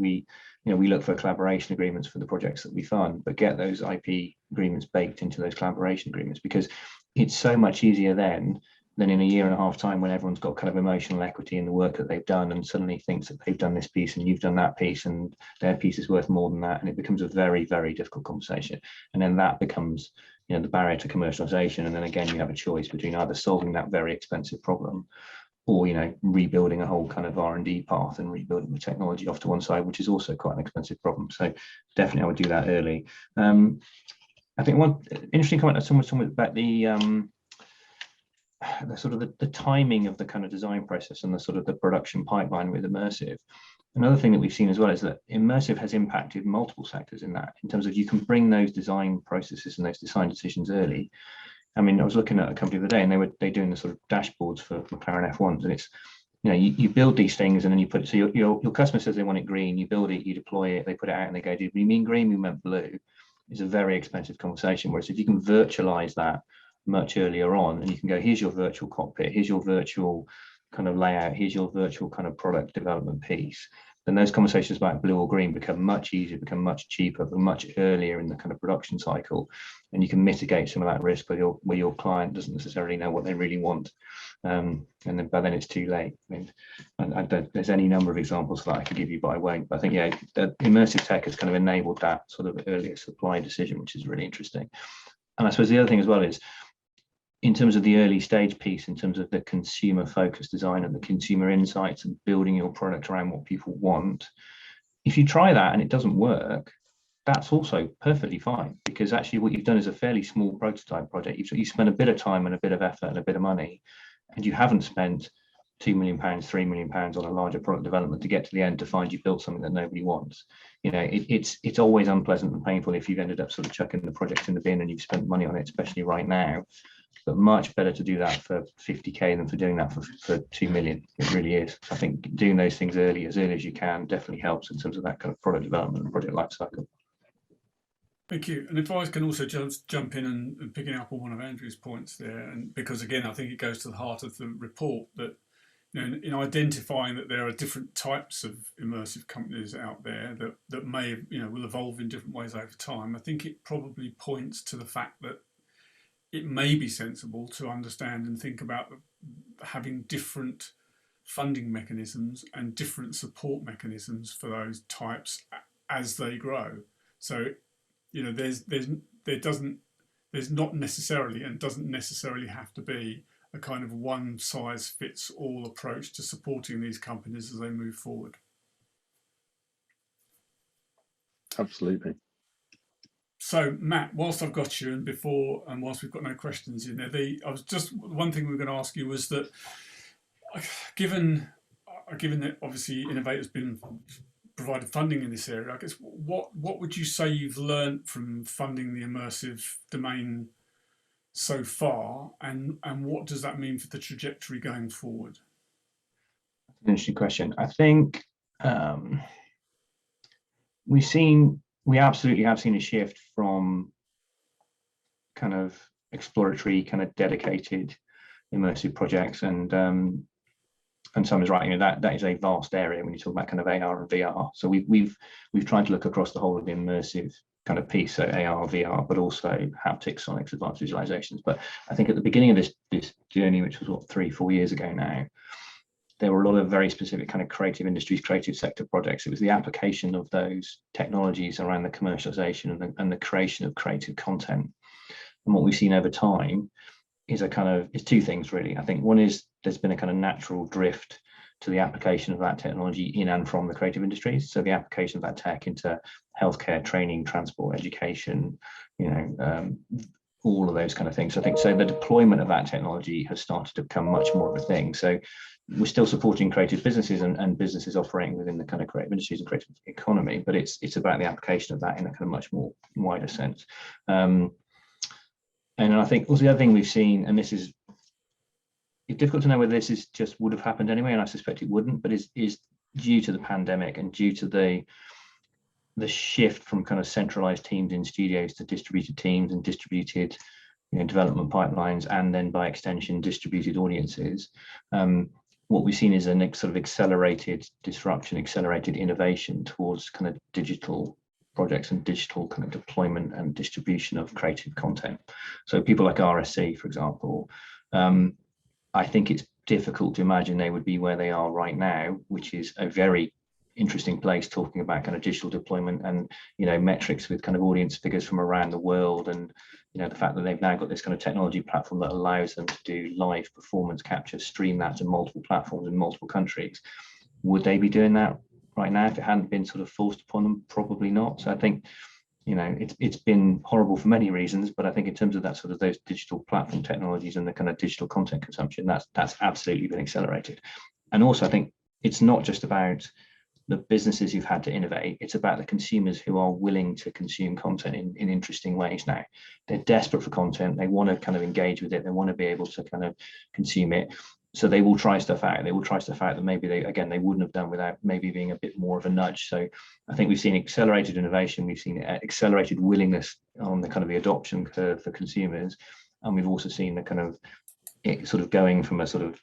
we look for collaboration agreements for the projects that we fund, but get those IP agreements baked into those collaboration agreements, because it's so much easier then than in a year and a half time, when everyone's got kind of emotional equity in the work that they've done and suddenly thinks that they've done this piece and you've done that piece and their piece is worth more than that, and it becomes a very, very difficult conversation. And then that becomes the barrier to commercialization, and then again you have a choice between either solving that very expensive problem or rebuilding a whole kind of R&D path and rebuilding the technology off to one side, which is also quite an expensive problem. So definitely I would do that early. I think one interesting comment that someone about the sort of the timing of the kind of design process and the sort of the production pipeline with Immersive. Another thing that we've seen as well is that Immersive has impacted multiple sectors in terms of you can bring those design processes and those design decisions early. I mean, I was looking at a company the other day and they're doing the sort of dashboards for McLaren F1s, and it's, you build these things and then you put it, so your customer says they want it green, you build it, you deploy it, they put it out and they go, do we mean green, we meant blue? It's a very expensive conversation, whereas if you can virtualize that much earlier on and you can go, here's your virtual cockpit, here's your virtual kind of layout, here's your virtual kind of product development piece, then those conversations about blue or green become much easier, become much cheaper, but much earlier in the kind of production cycle, and you can mitigate some of that risk where your client doesn't necessarily know what they really want, and then by then it's too late. There's any number of examples that I could give you, but I won't. But I think the Immersive tech has kind of enabled that sort of earlier supply decision, which is really interesting. And I suppose the other thing as well is, in terms of the early stage piece, in terms of the consumer focused design and the consumer insights and building your product around what people want, if you try that and it doesn't work, that's also perfectly fine, because actually what you've done is a fairly small prototype project. You spent a bit of time and a bit of effort and a bit of money, and you haven't spent £2 million, £3 million on a larger product development to get to the end to find you built something that nobody wants. It's always unpleasant and painful if you've ended up sort of chucking the project in the bin and you've spent money on it, especially right now. But much better to do that for 50k than for doing that for 2 million. It really is. I think doing those things early as you can definitely helps in terms of that kind of product development and project life cycle. Thank you. And if I can also just jump in and picking up on one of Andrew's points there, and because again I think it goes to the heart of the report, that in identifying that there are different types of immersive companies out there that may will evolve in different ways over time, I think it probably points to the fact that it may be sensible to understand and think about having different funding mechanisms and different support mechanisms for those types as they grow. So, there's not necessarily and doesn't necessarily have to be a kind of one size fits all approach to supporting these companies as they move forward. Absolutely. So Matt, whilst I've got you, and whilst we've got no questions in there, one thing we were going to ask you was that, given that obviously Innovator's been provided funding in this area, I guess what would you say you've learned from funding the immersive domain so far, and what does that mean for the trajectory going forward? An interesting question. I think we absolutely have seen a shift from kind of exploratory, kind of dedicated immersive projects, and Sam is right. That is a vast area when you talk about kind of AR and VR. So we've tried to look across the whole of the immersive kind of piece, so AR, VR, but also haptics, sonics, advanced visualizations. But I think at the beginning of this journey, which was 3-4 years ago now, there were a lot of very specific kind of creative industries, creative sector projects. It was the application of those technologies around the commercialization and the creation of creative content. And what we've seen over time is two things really. I think one is there's been a kind of natural drift to the application of that technology in and from the creative industries. So the application of that tech into healthcare, training, transport, education, all of those kind of things. I think so the deployment of that technology has started to become much more of a thing. So we're still supporting creative businesses and businesses operating within the kind of creative industries and creative economy, but it's about the application of that in a kind of much more wider sense. And I think also the other thing we've seen, and it's difficult to know whether this would have happened anyway, and I suspect it wouldn't, but is due to the pandemic and due to the shift from kind of centralized teams in studios to distributed teams and distributed development pipelines, and then by extension distributed audiences. What we've seen is a sort of accelerated disruption, accelerated innovation towards kind of digital projects and digital kind of deployment and distribution of creative content. So people like AHRC, for example, I think it's difficult to imagine they would be where they are right now, which is a very interesting place, talking about kind of digital deployment and metrics with kind of audience figures from around the world, and the fact that they've now got this kind of technology platform that allows them to do live performance capture, stream that to multiple platforms in multiple countries. Would they be doing that right now if it hadn't been sort of forced upon them? Probably not. So I think it's been horrible for many reasons, but I think in terms of that sort of those digital platform technologies and the kind of digital content consumption, that's absolutely been accelerated. And also I think it's not just about the businesses who've had to innovate, it's about the consumers who are willing to consume content in interesting ways now. They're desperate for content, they want to kind of engage with it, they want to be able to kind of consume it. So they will try stuff out. They will try stuff out that maybe they wouldn't have done without maybe being a bit more of a nudge. So I think we've seen accelerated innovation, we've seen accelerated willingness on the kind of the adoption curve for consumers, and we've also seen the kind of it sort of going from a sort of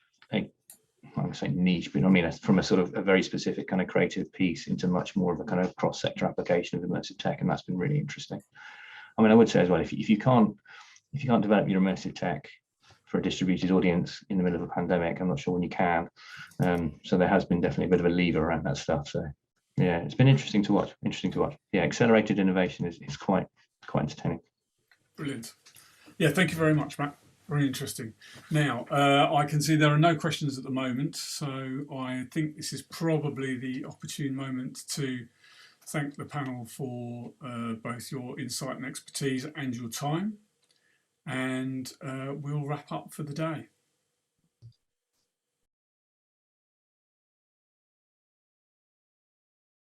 I would say niche, but I mean from a sort of a very specific kind of creative piece into much more of a kind of cross-sector application of immersive tech, and that's been really interesting. I mean, I would say as well, if you can't develop your immersive tech for a distributed audience in the middle of a pandemic, I'm not sure when you can. So there has been definitely a bit of a lever around that stuff. So yeah, it's been interesting to watch. Yeah, accelerated innovation is quite entertaining. Brilliant. Yeah, thank you very much, Matt. Very interesting. Now, I can see there are no questions at the moment, so I think this is probably the opportune moment to thank the panel for both your insight and expertise and your time. And we'll wrap up for the day.